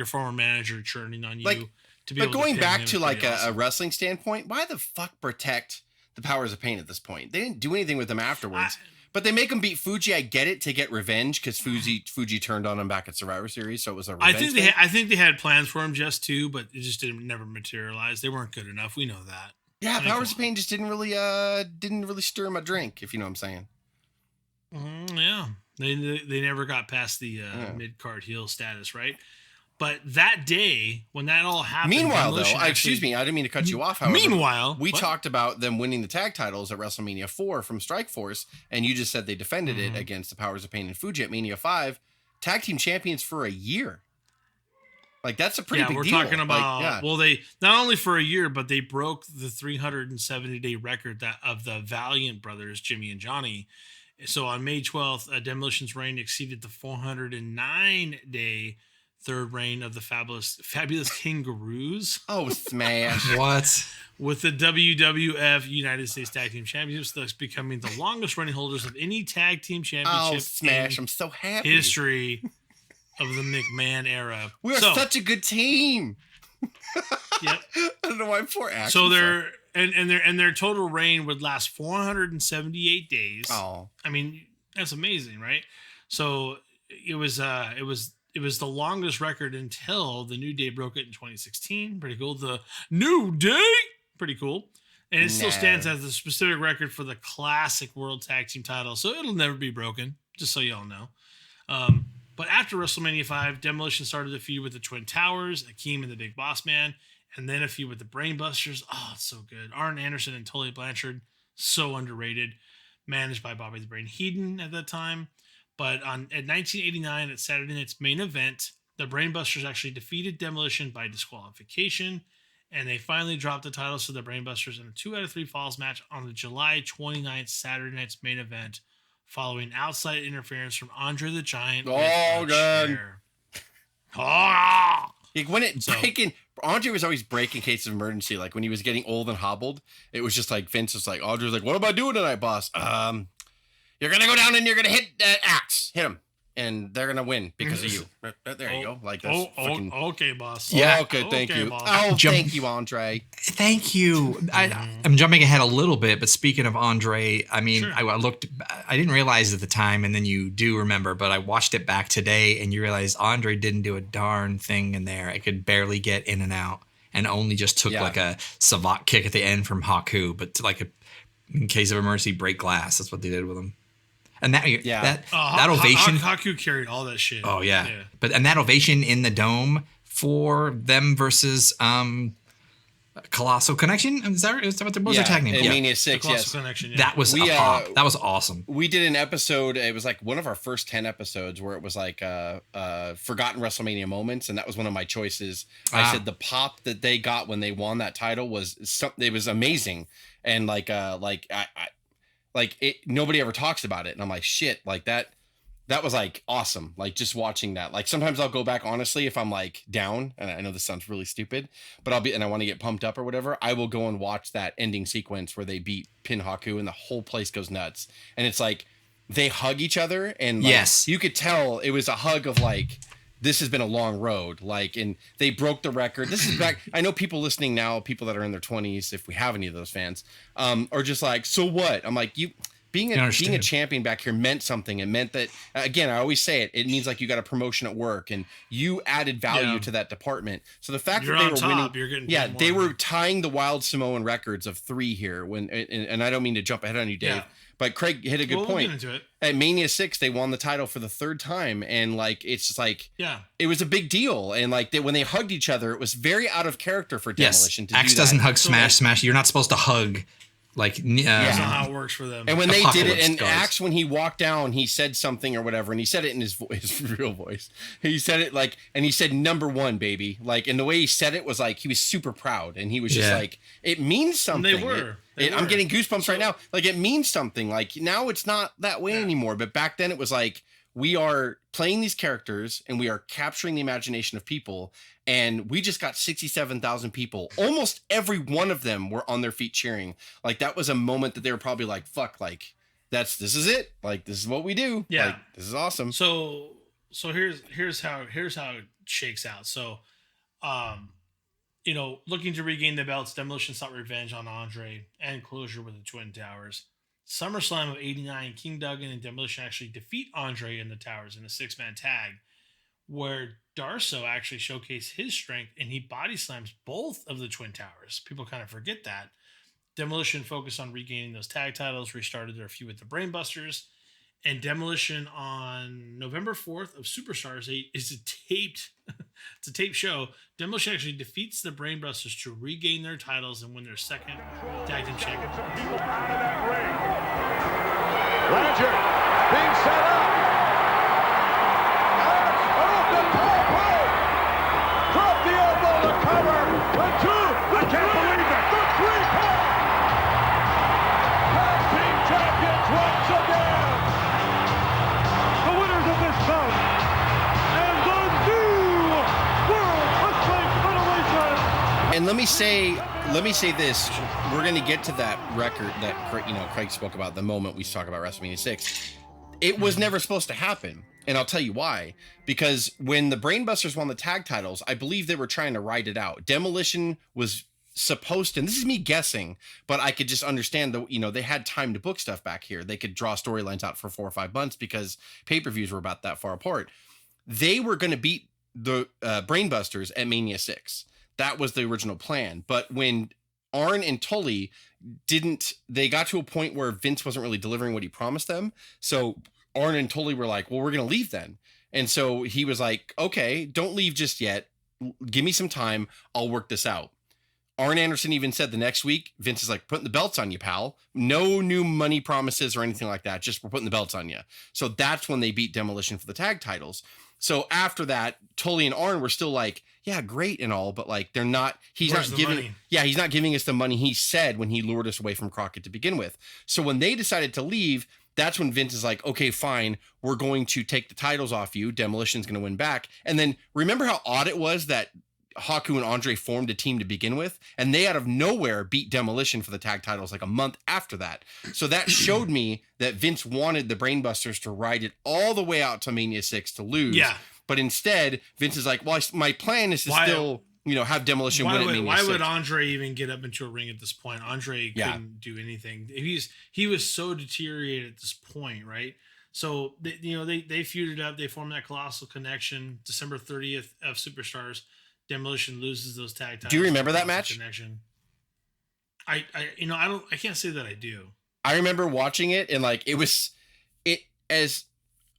former manager churning on you. Like, to be but able to going pin back him to is like pretty a awesome. wrestling standpoint, why the fuck protect the Powers of Pain at this point? They didn't do anything with them afterwards. But they make them beat Fuji. I get it, to get revenge because Fuji turned on him back at Survivor Series, so it was a revenge thing. I think they had plans for him, Jess, too, but it just never materialized. They weren't good enough. We know that. Yeah, Powers of Pain just didn't really stir my drink, if you know what I'm saying. Yeah, they never got past the mid card heel status, right? But that day when that all happened, meanwhile, though, excuse me, I didn't mean to cut you off. However, meanwhile, we talked about them winning the tag titles at WrestleMania 4 from Strikeforce, and you just said they defended it against the Powers of Pain and Fuji at Mania 5, tag team champions for a year. Like that's a pretty big deal. We're talking about well, they not only for a year, but they broke the 370-day record of the Valiant brothers, Jimmy and Johnny. So on May 12th, Demolition's reign exceeded the 409-day third reign of the fabulous Kangaroos. Oh, smash. What? With the WWF United States Tag Team Championships, thus becoming the longest running holders of any tag team championship. Oh, smash. I'm so happy. History of the McMahon era. We are such a good team. Yep. I don't know why poor action. So their total reign would last 478 days. Oh. I mean, that's amazing, right? So it was the longest record until the New Day broke it in 2016. Pretty cool. The New Day, pretty cool. And it still stands as the specific record for the classic World Tag Team title. So it'll never be broken, just so y'all know. But after WrestleMania 5, Demolition started a feud with the Twin Towers, Akeem and the Big Boss Man, and then a feud with the Brainbusters. Oh, it's so good. Arn Anderson and Tully Blanchard, so underrated. Managed by Bobby the Brain Heenan at that time. But at 1989, at Saturday Night's main event, the Brainbusters actually defeated Demolition by disqualification, and they finally dropped the titles to the Brainbusters in a 2 out of 3 falls match on the July 29th Saturday Night's main event, following outside interference from Andre the Giant. Oh, God. Like when breaking, Andre was always breaking in case of emergency. Like when he was getting old and hobbled, it was just like Vince was like, Andre was like, "What am I doing tonight, boss? You're gonna go down and you're gonna hit Axe, hit him, and they're gonna win because of you." There you go. Like that's fucking... okay, boss. Yeah. Okay. Thank you. Boss. Oh, thank you, Andre. Thank you. I'm jumping ahead a little bit, but speaking of Andre, I mean, sure. I didn't realize at the time, and then you do remember, but I watched it back today, and you realize Andre didn't do a darn thing in there. I could barely get in and out, and only just took like a savate kick at the end from Haku, but to like in case of emergency, break glass. That's what they did with him. And that ovation, Haku carried all that shit. Oh yeah. And that ovation in the dome for them versus Colossal Connection. Is that what their tag name? Mania 6. Yes, Connection. That was that was awesome. We did an episode. It was like one of our first 10 episodes where it was like forgotten WrestleMania moments, and that was one of my choices. I said the pop that they got when they won that title was amazing, and nobody ever talks about it, and I'm like, shit, like that that was like awesome. Like just watching that. Like sometimes I'll go back, honestly, if I'm like down, and I know this sounds really stupid, but I want to get pumped up or whatever, I will go and watch that ending sequence where they beat Pin Haku and the whole place goes nuts. And it's like they hug each other, and like, yes, you could tell it was a hug of like, this has been a long road. Like, and they broke the record. This is back. I know people listening now, people that are in their 20s, if we have any of those fans, are just like, so what? I'm like, being a champion back here meant something. It meant that, again, I always say it means like you got a promotion at work and you added value to that department. So the fact that they were winning, you're getting they were tying the Wild Samoan records of 3 here. And I don't mean to jump ahead on you, Dave, but Craig hit a good point. We'll get into it. At Mania 6, they won the title for the 3rd time, and like it's just like it was a big deal. And like when they hugged each other, it was very out of character for Demolition. Yes, Axe doesn't hug Smash. You're not supposed to hug. Like, that's not how it works for them. And when they did it, and Axe, when he walked down, he said something or whatever, and he said it in his real voice. He said it like, and he said "#1, baby." Like, and the way he said it was like he was super proud, and he was just like, it means something. And they were. I'm getting goosebumps right now. Like, it means something. Like now it's not that way anymore, but back then it was like, we are playing these characters and we are capturing the imagination of people. And we just got 67,000 people. Almost every one of them were on their feet cheering. Like that was a moment that they were probably like, fuck, like this is it. Like, this is what we do. Yeah. Like, this is awesome. So here's how it shakes out. So, looking to regain the belts, Demolition sought revenge on Andre and closure with the Twin Towers. SummerSlam of '89, King Duggan and Demolition actually defeat Andre in the Towers in a 6-man tag, where Darso actually showcased his strength and he body slams both of the Twin Towers. People kind of forget that. Demolition focused on regaining those tag titles, restarted their feud with the Brainbusters, and Demolition on November 4th of Superstars 8 is it's a taped show. Demolition actually defeats the Brainbusters to regain their titles and win their 2nd tag team championship. Ledger being set up. Drop the elbow, the cover, the 2, I can't believe it, the 3-count. Tag team champions once again. The winners of this bout and the new World Wrestling Federation. And let me say this: we're going to get to that record that Craig spoke about, the moment we talk about WrestleMania 6. It was never supposed to happen. And I'll tell you why. Because when the Brainbusters won the tag titles, I believe they were trying to ride it out. Demolition was supposed to, and this is me guessing, but I could just understand that, they had time to book stuff back here. They could draw storylines out for 4 or 5 months because pay-per-views were about that far apart. They were going to beat the Brainbusters at Mania 6. That was the original plan. But when Arn and Tully they got to a point where Vince wasn't really delivering what he promised them. So Arn and Tully were like, well, we're going to leave then. And so he was like, okay, don't leave just yet. Give me some time. I'll work this out. Arn Anderson even said the next week, Vince is like, putting the belts on you, pal. No new money promises or anything like that. Just we're putting the belts on you. So that's when they beat Demolition for the tag titles. So after that, Tully and Arn were still like, yeah, great and all, but like he's not giving us the money he said when he lured us away from Crockett to begin with. So when they decided to leave, that's when Vince is like, okay, fine, we're going to take the titles off you. Demolition's going to win back. And then remember how odd it was that Haku and Andre formed a team to begin with, and they out of nowhere beat Demolition for the tag titles like a month after that. So that showed me that Vince wanted the Brainbusters to ride it all the way out to Mania 6 to lose. Yeah. But instead, Vince is like, well, my plan is to still, have Demolition win at Mania 6. Why would Andre even get up into a ring at this point? Andre couldn't do anything. He was so deteriorated at this point, right? So they feuded up. They formed that Colossal Connection. December 30th of Superstars. Demolition loses those tag titles. Do you remember that match? Connection. I can't say that I do. I remember watching it and like as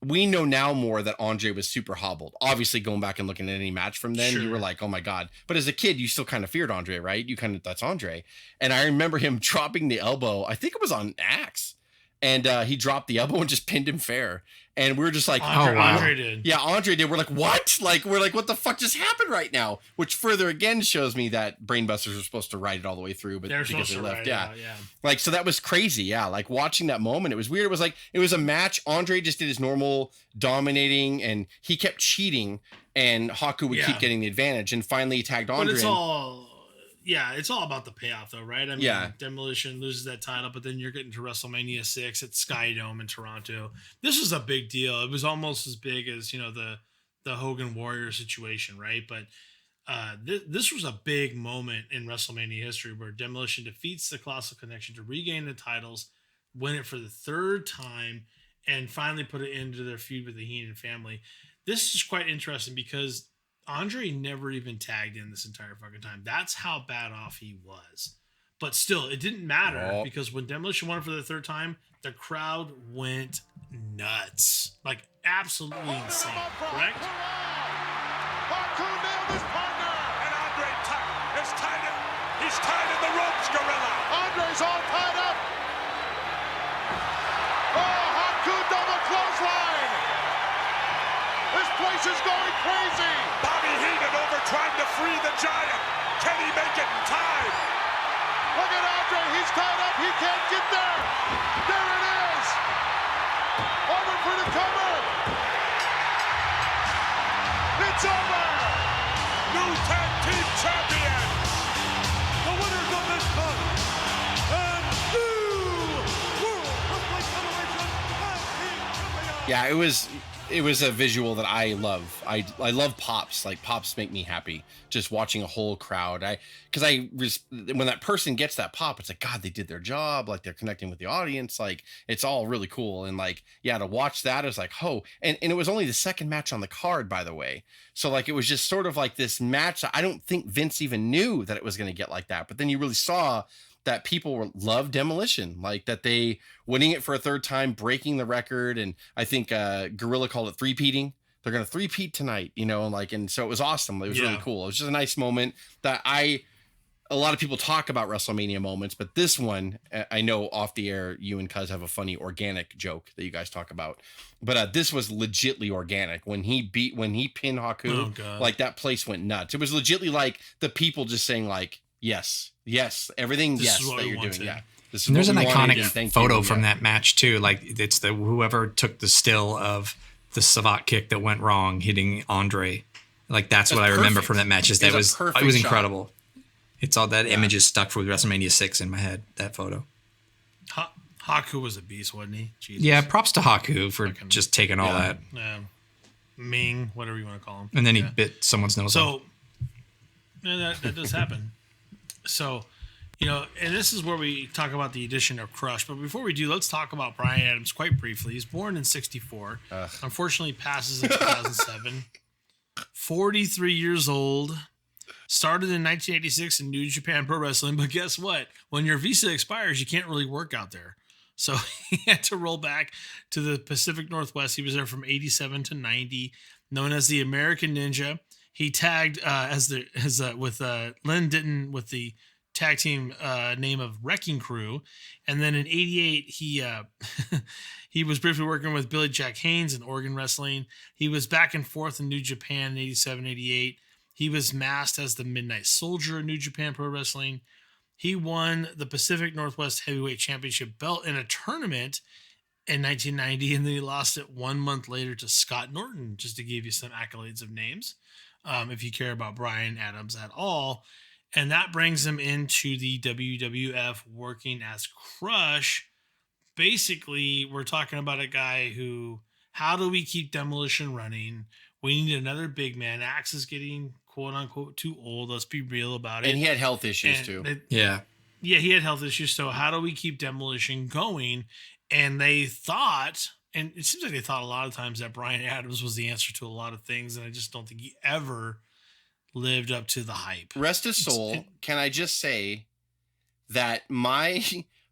we know now more that Andre was super hobbled. Obviously, going back and looking at any match from then, you were like, oh my God. But as a kid, you still kind of feared Andre, right? That's Andre. And I remember him dropping the elbow. I think it was on Axe. And he dropped the elbow and just pinned him fair. And we were just like, Andre did. Yeah, Andre did. We're like, what? We're like, what the fuck just happened right now? Which further again shows me that Brainbusters were supposed to ride it all the way through, but because they left. Yeah. Like, so that was crazy. Yeah. Like watching that moment, it was weird. It was like, it was a match. Andre just did his normal dominating and he kept cheating and Haku would keep getting the advantage. And finally he tagged Andre. But it's all about the payoff though, right? I mean, Demolition loses that title, but then you're getting to WrestleMania 6 at Sky Dome in Toronto. This was a big deal. It was almost as big as, the Hogan Warrior situation, right? But this was a big moment in WrestleMania history where Demolition defeats the Colossal Connection to regain the titles, win it for the third time, and finally put it into their feud with the Heenan family. This is quite interesting because Andre never even tagged in this entire fucking time. That's how bad off he was. But still, it didn't matter because when Demolition won it for the third time, the crowd went nuts. Like, absolutely insane, correct? Haku nailed his partner, and Andre is tied in. He's tied in the ropes, Gorilla. Andre's all tied up. Oh, Haku double clothesline. This place is going crazy. Bobby Heenan over trying to free the giant. Can he make it in time? Look at Andre. He's tied up. He can't get there. There it is. Over for the cover. It's over. New tag team champions. The winners of this bout and new World Wrestling Federation Tag Team Champions. Yeah, it was a visual that I love. I love pops. Like, pops make me happy. Just watching a whole crowd. When that person gets that pop, it's like, God, they did their job. Like, they're connecting with the audience. Like, it's all really cool. And like, yeah, to watch that is like, oh, and it was only the second match on the card, by the way. So like, it was just sort of like this match. I don't think Vince even knew that it was going to get like that. But then you really saw that people loved Demolition, like that they winning it for a third time, breaking the record. And I think Gorilla called it three-peating. They're going to three-peat tonight, and so it was awesome. It was really cool. It was just a nice moment that a lot of people talk about WrestleMania moments, but this one, I know off the air, you and Cuz have a funny organic joke that you guys talk about, but this was legitly organic. When he pinned Haku, like that place went nuts. It was legitly like the people just saying like, yes, everything, that you're doing. Yeah. And there's an iconic photo from that match too. Like, it's whoever took the still of the Savate kick that went wrong hitting Andre. Like, that's what I remember from that match. It was incredible. It's all that image is stuck with WrestleMania 6 in my head. That photo. Haku was a beast, wasn't he? Jesus. Yeah, props to Haku for just taking all that. Yeah. Ming, whatever you want to call him. And then he bit someone's nose off. Yeah, that does happen. So, and this is where we talk about the addition of Crush. But before we do, let's talk about Bryan Adams quite briefly. He's born in 1964. Unfortunately, passes in 2007. 43 years old. Started in 1986 in New Japan Pro Wrestling. But guess what? When your visa expires, you can't really work out there. So he had to roll back to the Pacific Northwest. He was there from 87 to 90, known as the American Ninja. He tagged with Len Ditton with the tag team name of Wrecking Crew, and then in '88 he was briefly working with Billy Jack Haynes in Oregon Wrestling. He was back and forth in New Japan in '87, '88. He was masked as the Midnight Soldier in New Japan Pro Wrestling. He won the Pacific Northwest Heavyweight Championship belt in a tournament in 1990, and then he lost it 1 month later to Scott Norton, just to give you some accolades of names. If you care about Bryan Adams at all. And that brings him into the WWF working as Crush. Basically, we're talking about a guy who, how do we keep Demolition running? We need another big man. Axe is getting quote unquote too old. Let's be real about it. And he had health issues too. Yeah, he had health issues. So how do we keep Demolition going? And they thought, and it seems like they thought a lot of times that Bryan Adams was the answer to a lot of things. And I just don't think he ever lived up to the hype. Rest his soul. Can I just say that my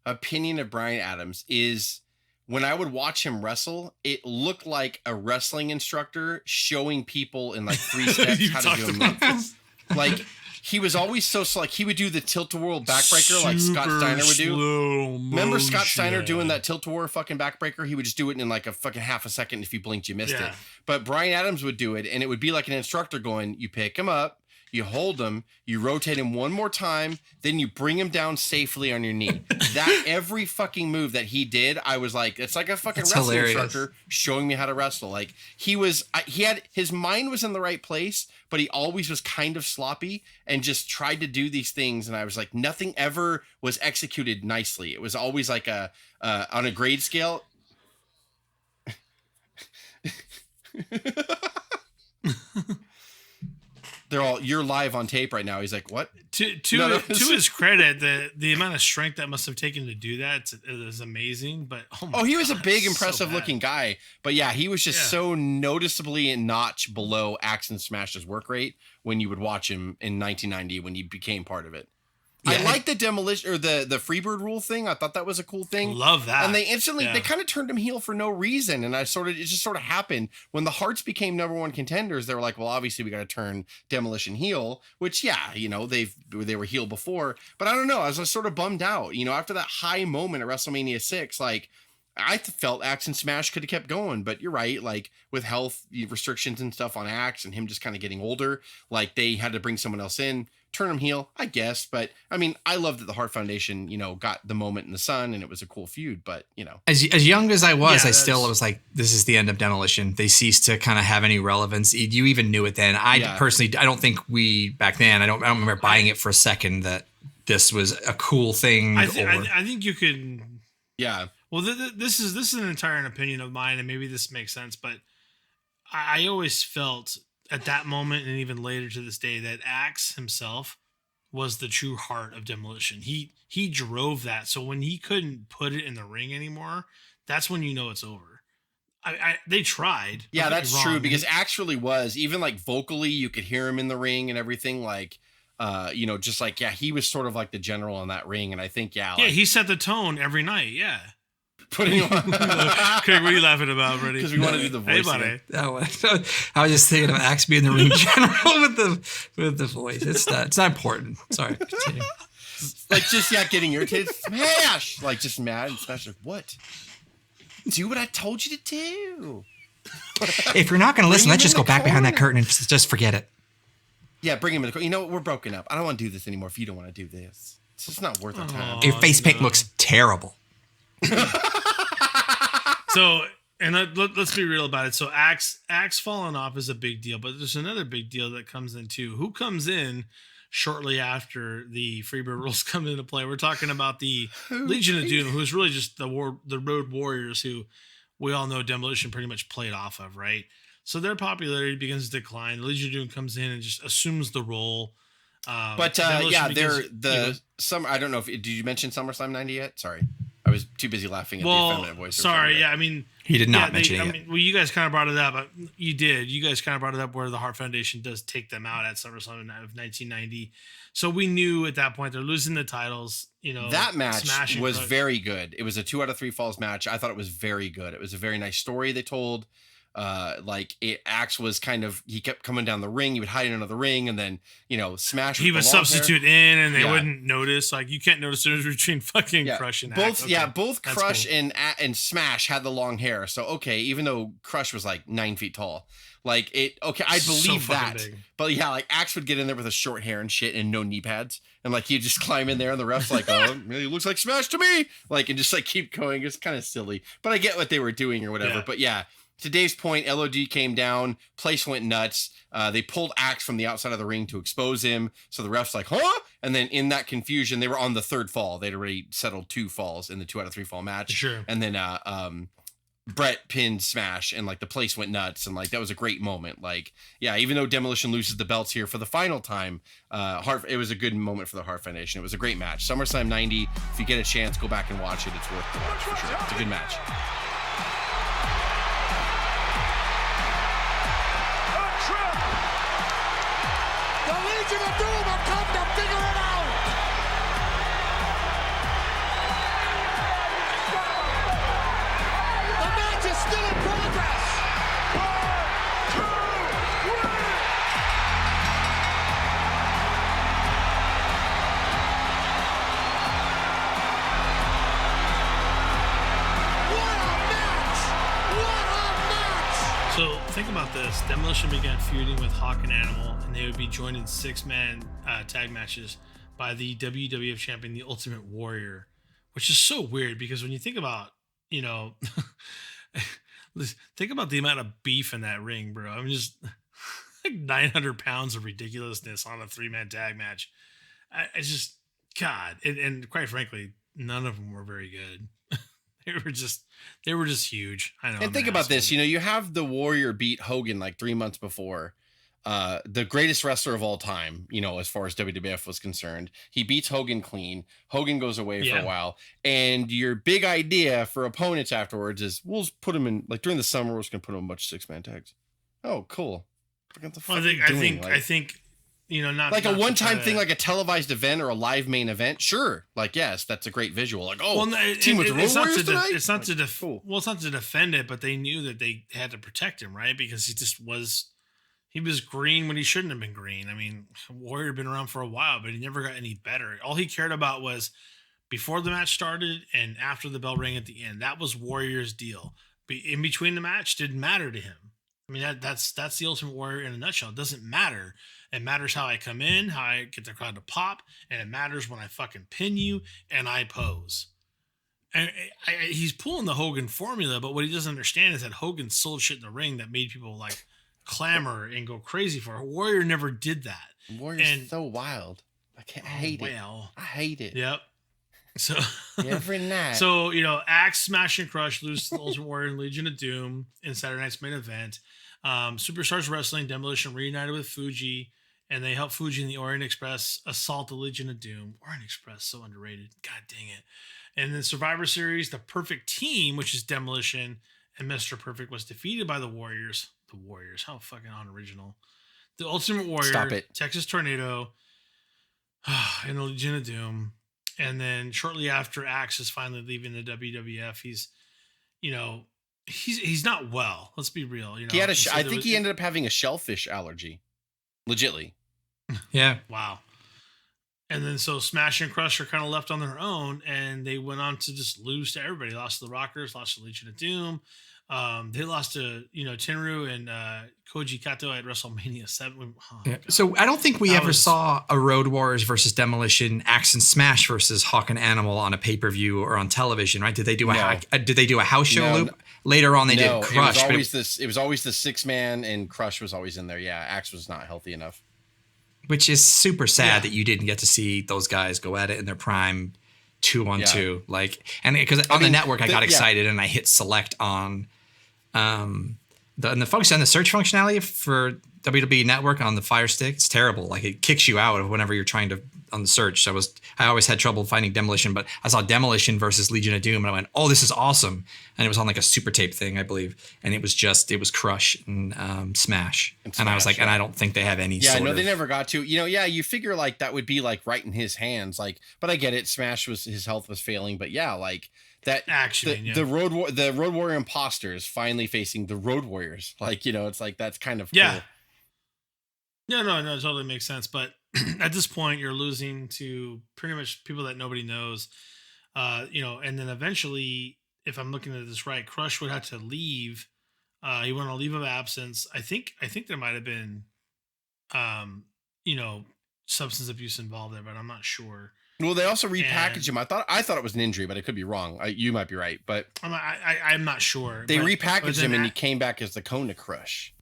opinion of Bryan Adams is when I would watch him wrestle, it looked like a wrestling instructor showing people in like 3 steps how to do a move. Like he was always so slow. Like he would do the tilt-a-whirl backbreaker like Scott Steiner would do. Remember Scott Steiner doing that tilt-a-whirl fucking backbreaker? He would just do it in like a fucking half a second. If you blinked, you missed it. But Bryan Adams would do it, and it would be like an instructor going, you pick him up, you hold him, you rotate him one more time, then you bring him down safely on your knee. That every fucking move that he did, I was like, it's like a fucking wrestling instructor showing me how to wrestle. Like his mind was in the right place, but he always was kind of sloppy and just tried to do these things. And I was like, nothing ever was executed nicely. It was always like on a grade scale. They're all, you're live on tape right now. He's like, what? To his credit, the amount of strength that must have taken to do that is amazing. But he was a big, impressive looking guy. But yeah, he was just so noticeably a notch below Axe and Smash's work rate when you would watch him in 1990 when he became part of it. Yeah. I like the demolition or the Freebird rule thing. I thought that was a cool thing. Love that. And they instantly they kind of turned him heel for no reason. And it just sort of happened when the Hearts became number one contenders. They were like, well, obviously we got to turn Demolition heel, which they were heel before. But I don't know. I was just sort of bummed out. After that high moment at WrestleMania 6, like I felt Axe and Smash could have kept going, but you're right. Like with health restrictions and stuff on Axe and him just kind of getting older, like they had to bring someone else in. Turn him heel, I guess. But I mean, I love that the Hart Foundation, got the moment in the sun and it was a cool feud. But, as young as I was, I still was like, this is the end of Demolition. They ceased to kind of have any relevance. You even knew it then. Personally, I don't think we back then, I don't remember buying it for a second that this was a cool thing. I think you could. Yeah. Well, this is an entire opinion of mine, and maybe this makes sense, but I always felt at that moment and even later to this day that Axe himself was the true heart of Demolition. He drove that. So when he couldn't put it in the ring anymore, that's when it's over. They tried. Yeah, that's true, because Axe really was, even like vocally, you could hear him in the ring and everything, like just like, he was sort of like the general in that ring. And I think, he set the tone every night. Yeah. Putting on. Craig, what are you laughing about, buddy? Because we want to do the voice. Hey, buddy. I was just thinking of Axe being the ring general with the voice. It's not important. Sorry. Continue. Like just getting irritated. Smash! Like just mad and Smash like, what? Do what I told you to do. If you're not going to listen, let's just go back behind that curtain and just forget it. Yeah, bring him in the corner. You know what? We're broken up. I don't want to do this anymore if you don't want to do this. It's just not worth our time. Your face paint looks terrible. So, and let's be real about it. So Axe falling off is a big deal, but there's another big deal that comes in too. Who comes in shortly after the Freebird rules come into play? We're talking about the Legion of Doom, who's really just the Road Warriors, who we all know Demolition pretty much played off of, right? So their popularity begins to decline. The Legion of Doom comes in and just assumes the role. But they're summer. I don't know if did you mention SummerSlam 90 yet? Sorry. I was too busy laughing at the effeminate voice. Sorry, I mean... He did not mention it yet. You guys kind of brought it up, but you did. You guys kind of brought it up where the Hart Foundation does take them out at SummerSlam of 1990. So we knew at that point they're losing the titles. That match was very good. It was a 2 out of 3 falls match. I thought it was very good. It was a very nice story they told. Axe was he kept coming down the ring. He would hide in another ring and then, Smash. He would substitute in and they wouldn't notice. Like you can't notice the difference between fucking Crush and Axe. Both Crush and Smash had the long hair. So, okay, even though Crush was like 9 feet tall, I believe that. Big. But Axe would get in there with his short hair and shit and no knee pads. And he'd just climb in there and the ref's like, oh, he looks like Smash to me. And just keep going. It's kind of silly, but I get what they were doing or whatever. Yeah. But to Dave's point, LOD came down, place went nuts. They pulled Axe from the outside of the ring to expose him. So the ref's like, huh? And then in that confusion, they were on the third fall. They'd already settled 2 falls in the 2 out of 3 fall match. Sure. And then Brett pinned Smash and the place went nuts. And that was a great moment. Even though Demolition loses the belts here for the final time, it was a good moment for the Hart Foundation. It was a great match. SummerSlam 90, if you get a chance, go back and watch it. It's worth the watch for sure. It's a good match. The Legion of Doom have come to figure it out! The match is still in progress! 1, 2, 3! think about this. Demolition began feuding with Hawk and Animal, and they would be joined in 6-man tag matches by the WWF champion, the Ultimate Warrior, which is so weird because when you think about, think about the amount of beef in that ring, bro. I mean, just like 900 pounds of ridiculousness on a 3-man tag match. I just, God, and quite frankly, none of them were very good. They were just huge. I know. And think about this, you have the Warrior beat Hogan like 3 months before, the greatest wrestler of all time, as far as WWF was concerned. He beats Hogan clean. Hogan goes away for a while. And your big idea for opponents afterwards is we'll just put him in, like during the summer, we're just going to put him in a bunch of 6-man tags. Oh, cool. What the fuck I think, not like a one-time to thing, like a televised event or a live main event. Sure. Like, yes, that's a great visual. Like, team with the Road Warriors tonight? It's not to defend it, but they knew that they had to protect him, right? Because he was green when he shouldn't have been green. I mean, Warrior had been around for a while, but he never got any better. All he cared about was before the match started and after the bell rang at the end. That was Warrior's deal. In between the match didn't matter to him. I mean, that's the Ultimate Warrior in a nutshell. It doesn't matter. It matters how I come in, how I get the crowd to pop, and it matters when I fucking pin you and I pose. And he's pulling the Hogan formula, but what he doesn't understand is that Hogan sold shit in the ring that made people like clamor and go crazy for it. Warrior never did that. Warrior's so wild. I hate it. I hate it. Yep. So every night. So, Axe, Smash, and Crush lose to the Ultimate Warrior and Legion of Doom in Saturday night's main event. Superstars Wrestling, Demolition reunited with Fuji, and they helped Fuji and the Orient Express assault the Legion of Doom. Orient Express, so underrated. God dang it. And then Survivor Series, the Perfect Team, which is Demolition, and Mr. Perfect was defeated by the Warriors. The Warriors, how fucking unoriginal. The Ultimate Warrior, Stop it. Texas Tornado, and the Legion of Doom. And then shortly after Axe is finally leaving the WWF, he's not well. Let's be real. He had I think he ended up having a shellfish allergy. Legitly. Yeah. Wow. And then so Smash and Crush are kind of left on their own, and they went on to just lose to everybody. Lost to the Rockers, lost to Legion of Doom. They lost to Tenryu and Koji Kato at WrestleMania 7. Oh, yeah. So I don't think we ever saw a Road Warriors versus Demolition, Axe and Smash versus Hawk and Animal on a pay-per-view or on television, right? Did they do a house show loop? Later on, they did Crush. It was always the 6-man, and Crush was always in there. Yeah, Axe was not healthy enough. Which is super sad that you didn't get to see those guys go at it in their prime 2-on-2. Like, and because the network, I got excited and I hit select on the function and the search functionality for WWE Network on the Fire Stick. It's terrible. Like, it kicks you out of whenever you're trying to on the search. So I always had trouble finding Demolition, but I saw Demolition versus Legion of Doom and I went, oh, this is awesome. And it was on like a super tape thing, I believe. And it was Crush and Smash. And I was like, and I don't think they have any sort of... they never got to. You figure like that would be like right in his hands. Like, but I get it. Smash his health was failing, but like that actually the Road Warrior imposters finally facing the Road Warriors. Like, it's like that's kind of cool. Yeah, no, it totally makes sense. But at this point, you're losing to pretty much people that nobody knows, and then eventually, if I'm looking at this right, Crush would have to leave. He went on a leave of absence. I think there might have been, substance abuse involved there, but I'm not sure. Well, they also repackaged him. I thought it was an injury, but I could be wrong. You might be right, but I'm not sure. They repackaged him, and he came back as the Kona Crush.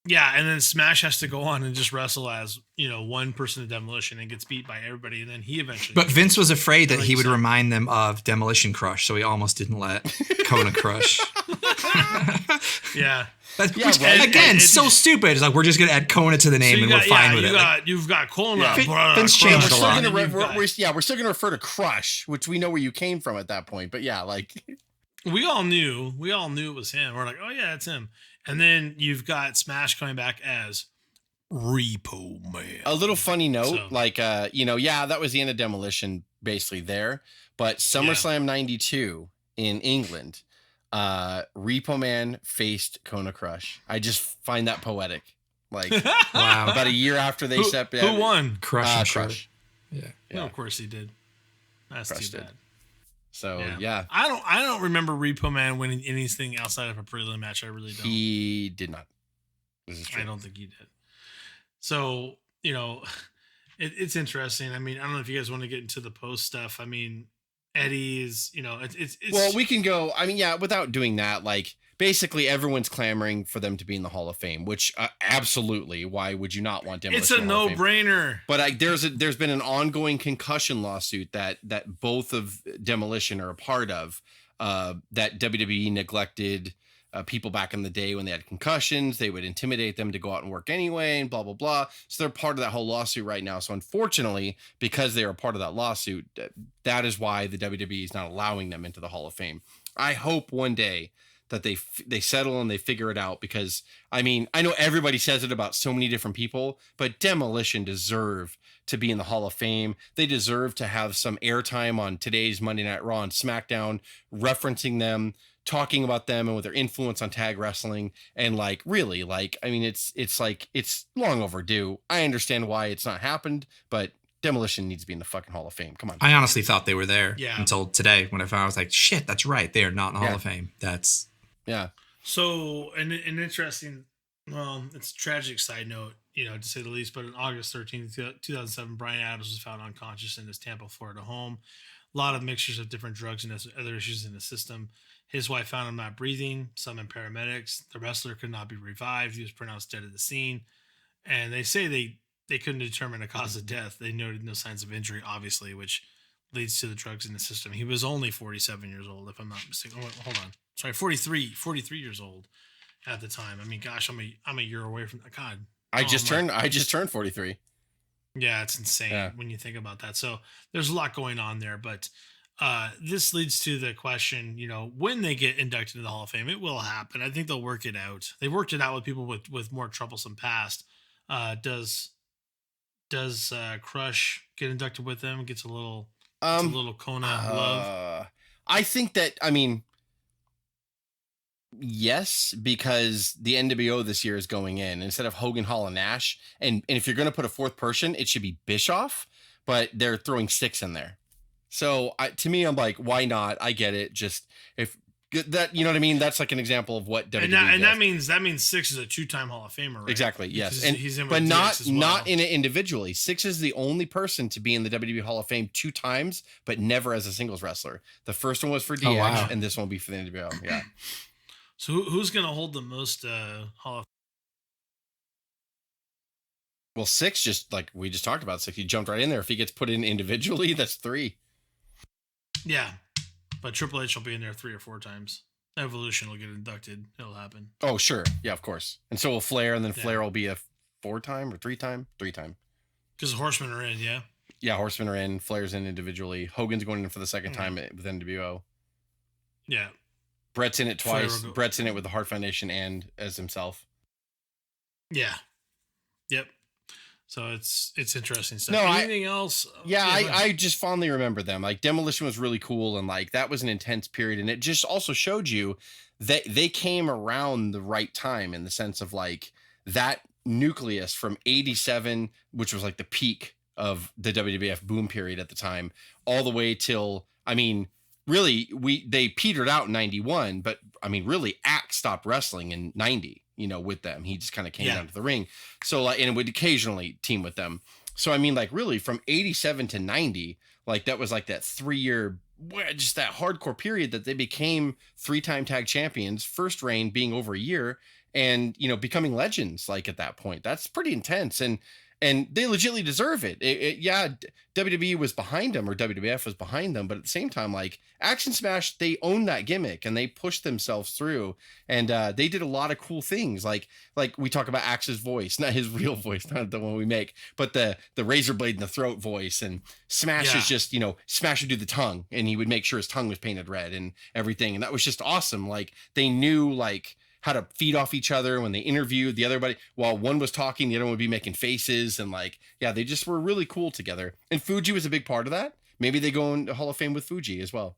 Yeah, and then Smash has to go on and just wrestle as, one person of Demolition and gets beat by everybody, and then he eventually... But Vince was afraid that he would remind them of Demolition Crush, so he almost didn't let Kona Crush. Yeah. Again, so stupid. It's like, we're just going to add Kona to the name and we're fine with it. You've got Kona. Vince changed a lot. We're still going to refer to Crush, which we know where you came from at that point, but yeah, like... We all knew it was him. We're like, oh yeah, it's him. And then you've got Smash coming back as Repo Man. A little funny note, that was the end of Demolition basically there. But SummerSlam 92 in England, Repo Man faced Kona Crush. I just find that poetic. Like, wow. About a year after they stepped in. Who won? Crush. Yeah. No, of course he did. That's Crush too bad. So yeah, I don't remember Repo Man winning anything outside of a prelim match. I really don't. He did not. This is true. I don't think he did. So, it's interesting. I mean, I don't know if you guys want to get into the post stuff. I mean, Eddie is, it's well, we can go. I mean, yeah, without doing that, like basically everyone's clamoring for them to be in the Hall of Fame, which absolutely. Why would you not want Demolition? It's a no-brainer. But there's been an ongoing concussion lawsuit that both of Demolition are a part of. That WWE neglected people back in the day when they had concussions. They would intimidate them to go out and work anyway, and blah blah blah. So they're part of that whole lawsuit right now. So unfortunately, because they are part of that lawsuit, that is why the WWE is not allowing them into the Hall of Fame. I hope one day that they settle and they figure it out, because I mean, I know everybody says it about so many different people, but Demolition deserve to be in the Hall of Fame. They deserve to have some airtime on today's Monday Night Raw and SmackDown, referencing them, talking about them and with their influence on tag wrestling. And like, really, like, I mean, it's like, it's long overdue. I understand why it's not happened, but Demolition needs to be in the fucking Hall of Fame. Come on. I honestly thought they were there Yeah. until today when I found out. I was like, shit, that's right. They are not in the Hall of Fame. That's Yeah. So, an interesting, well, it's a tragic side note, to say the least, but on August 13th, 2007, Bryan Adams was found unconscious in his Tampa, Florida home. A lot of mixtures of different drugs and other issues in the system. His wife found him not breathing, summoned paramedics. The wrestler could not be revived. He was pronounced dead at the scene. And they say they couldn't determine a cause of death. They noted no signs of injury, obviously, which leads to the drugs in the system. He was only 47 years old, if I'm not mistaken. Oh, hold on. Sorry, 43 years old at the time. I mean, gosh, I'm a year away from that. God. I just turned 43. Yeah, it's insane when you think about that. So there's a lot going on there, but this leads to the question, when they get inducted into the Hall of Fame, it will happen. I think they'll work it out. They worked it out with people with more troublesome past. Does Crush get inducted with them? Gets a little Kona love. I think that, I mean, yes, because the NWO this year is going in instead of Hogan, Hall, and Nash. And if you're going to put a fourth person, it should be Bischoff, but they're throwing 6 in there. So to me, I'm like, why not? I get it. Just if that, you know what I mean? That's like an example of what WWE does. that means 6 is a 2-time Hall of Famer, right? Exactly. Yes. Because And he's in with but DX as well. not in it individually. 6 is the only person to be in the WWE Hall of Fame 2 times, but never as a singles wrestler. The first one was for DX, wow. and this one will be for the NWO. Yeah. So who's going to hold the most Hall of? Well, 6, just like we just talked about, 6. He jumped right in there. If he gets put in individually, that's 3. Yeah, but Triple H will be in there 3 or 4 times. Evolution will get inducted. It'll happen. Oh, sure. Yeah, of course. And so will Flair, and then Flair will be a 4-time or 3-time? 3-time. Because the Horsemen are in, yeah? Yeah, Horsemen are in. Flair's in individually. Hogan's going in for the second time with NWO. Yeah. Brett's in it twice. Brett's in it with the Hart Foundation and as himself. Yeah. Yep. So it's interesting stuff. No, Anything else? Yeah, I just fondly remember them. Like Demolition was really cool, and like that was an intense period, and it just also showed you that they came around the right time in the sense of like that nucleus from 87, which was like the peak of the WWF boom period at the time, all the way till, I mean, really they petered out in 91, but I mean, really Axe stopped wrestling in 90. With them, he just kind of came down to the ring. So like, and would occasionally team with them. So I mean, like really from 87 to 90, like that was like that 3-year, just that hardcore period that they became 3-time tag champions, first reign being over a year, and becoming legends. Like at that point, that's pretty intense, and they legitimately deserve it. WWE was behind them, or WWF was behind them, but at the same time, like Action Smash, they owned that gimmick and they pushed themselves through, and they did a lot of cool things. Like we talk about Axe's voice, not his real voice, not the one we make, but the razor blade in the throat voice, and Smash is just, Smash would do the tongue, and he would make sure his tongue was painted red and everything, and that was just awesome. Like they knew like how to feed off each other when they interviewed the other buddy. While one was talking, the other one would be making faces, and like, yeah, they just were really cool together. And Fuji was a big part of that. Maybe they go into Hall of Fame with Fuji as well.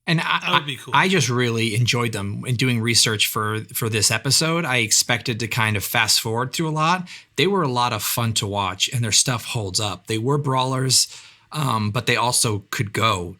And that would be cool. I just really enjoyed them in doing research for this episode. I expected to kind of fast forward through a lot. They were a lot of fun to watch, and their stuff holds up. They were brawlers, but they also could go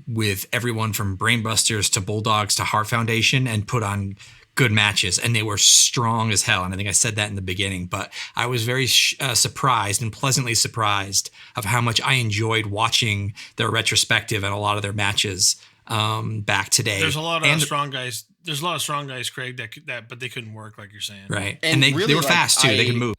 with everyone from Brainbusters to Bulldogs to Heart Foundation and put on good matches, and they were strong as hell. And I think I said that in the beginning, but I was very surprised and pleasantly surprised of how much I enjoyed watching their retrospective and a lot of their matches back today. There's a lot of strong guys. There's a lot of strong guys, Craig, but they couldn't work, like you're saying. Right. And they were fast too. They could move.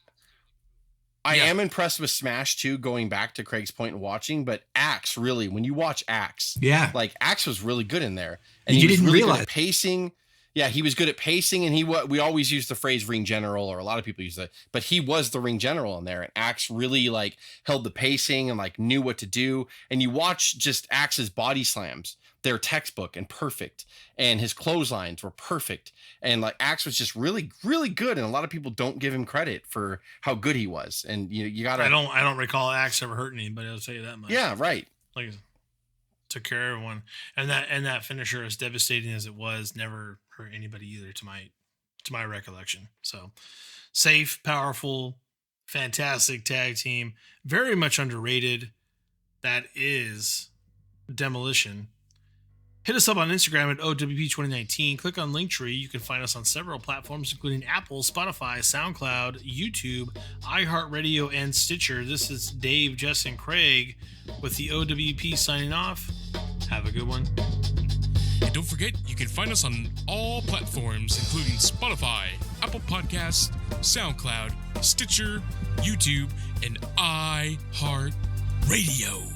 I am impressed with Smash too, going back to Craig's point and watching, but Axe really, when you watch Axe, like Axe was really good in there. And you didn't realize good at pacing. Yeah, he was good at pacing, and we always use the phrase ring general, or a lot of people use that, but he was the ring general in there, and Axe really like held the pacing and like knew what to do. And you watch just Axe's body slams, they're textbook and perfect, and his clotheslines were perfect, and like Axe was just really, really good, and a lot of people don't give him credit for how good he was. And you gotta. I don't recall Axe ever hurting anybody. I'll tell you that much. Yeah, right. Like, took care of everyone, and that finisher, as devastating as it was, never hurt anybody either, to my recollection. So safe, powerful, fantastic tag team, very much underrated. That is Demolition. Hit us up on Instagram at O.W.P 2019. Click on Linktree. You can find us on several platforms, including Apple, Spotify, Soundcloud, YouTube, iHeartRadio, and Stitcher. This is Dave, Jess, and Craig with the O.W.P signing off. Have a good one. And don't forget, you can find us on all platforms, including Spotify, Apple Podcasts, SoundCloud, Stitcher, YouTube, and iHeartRadio.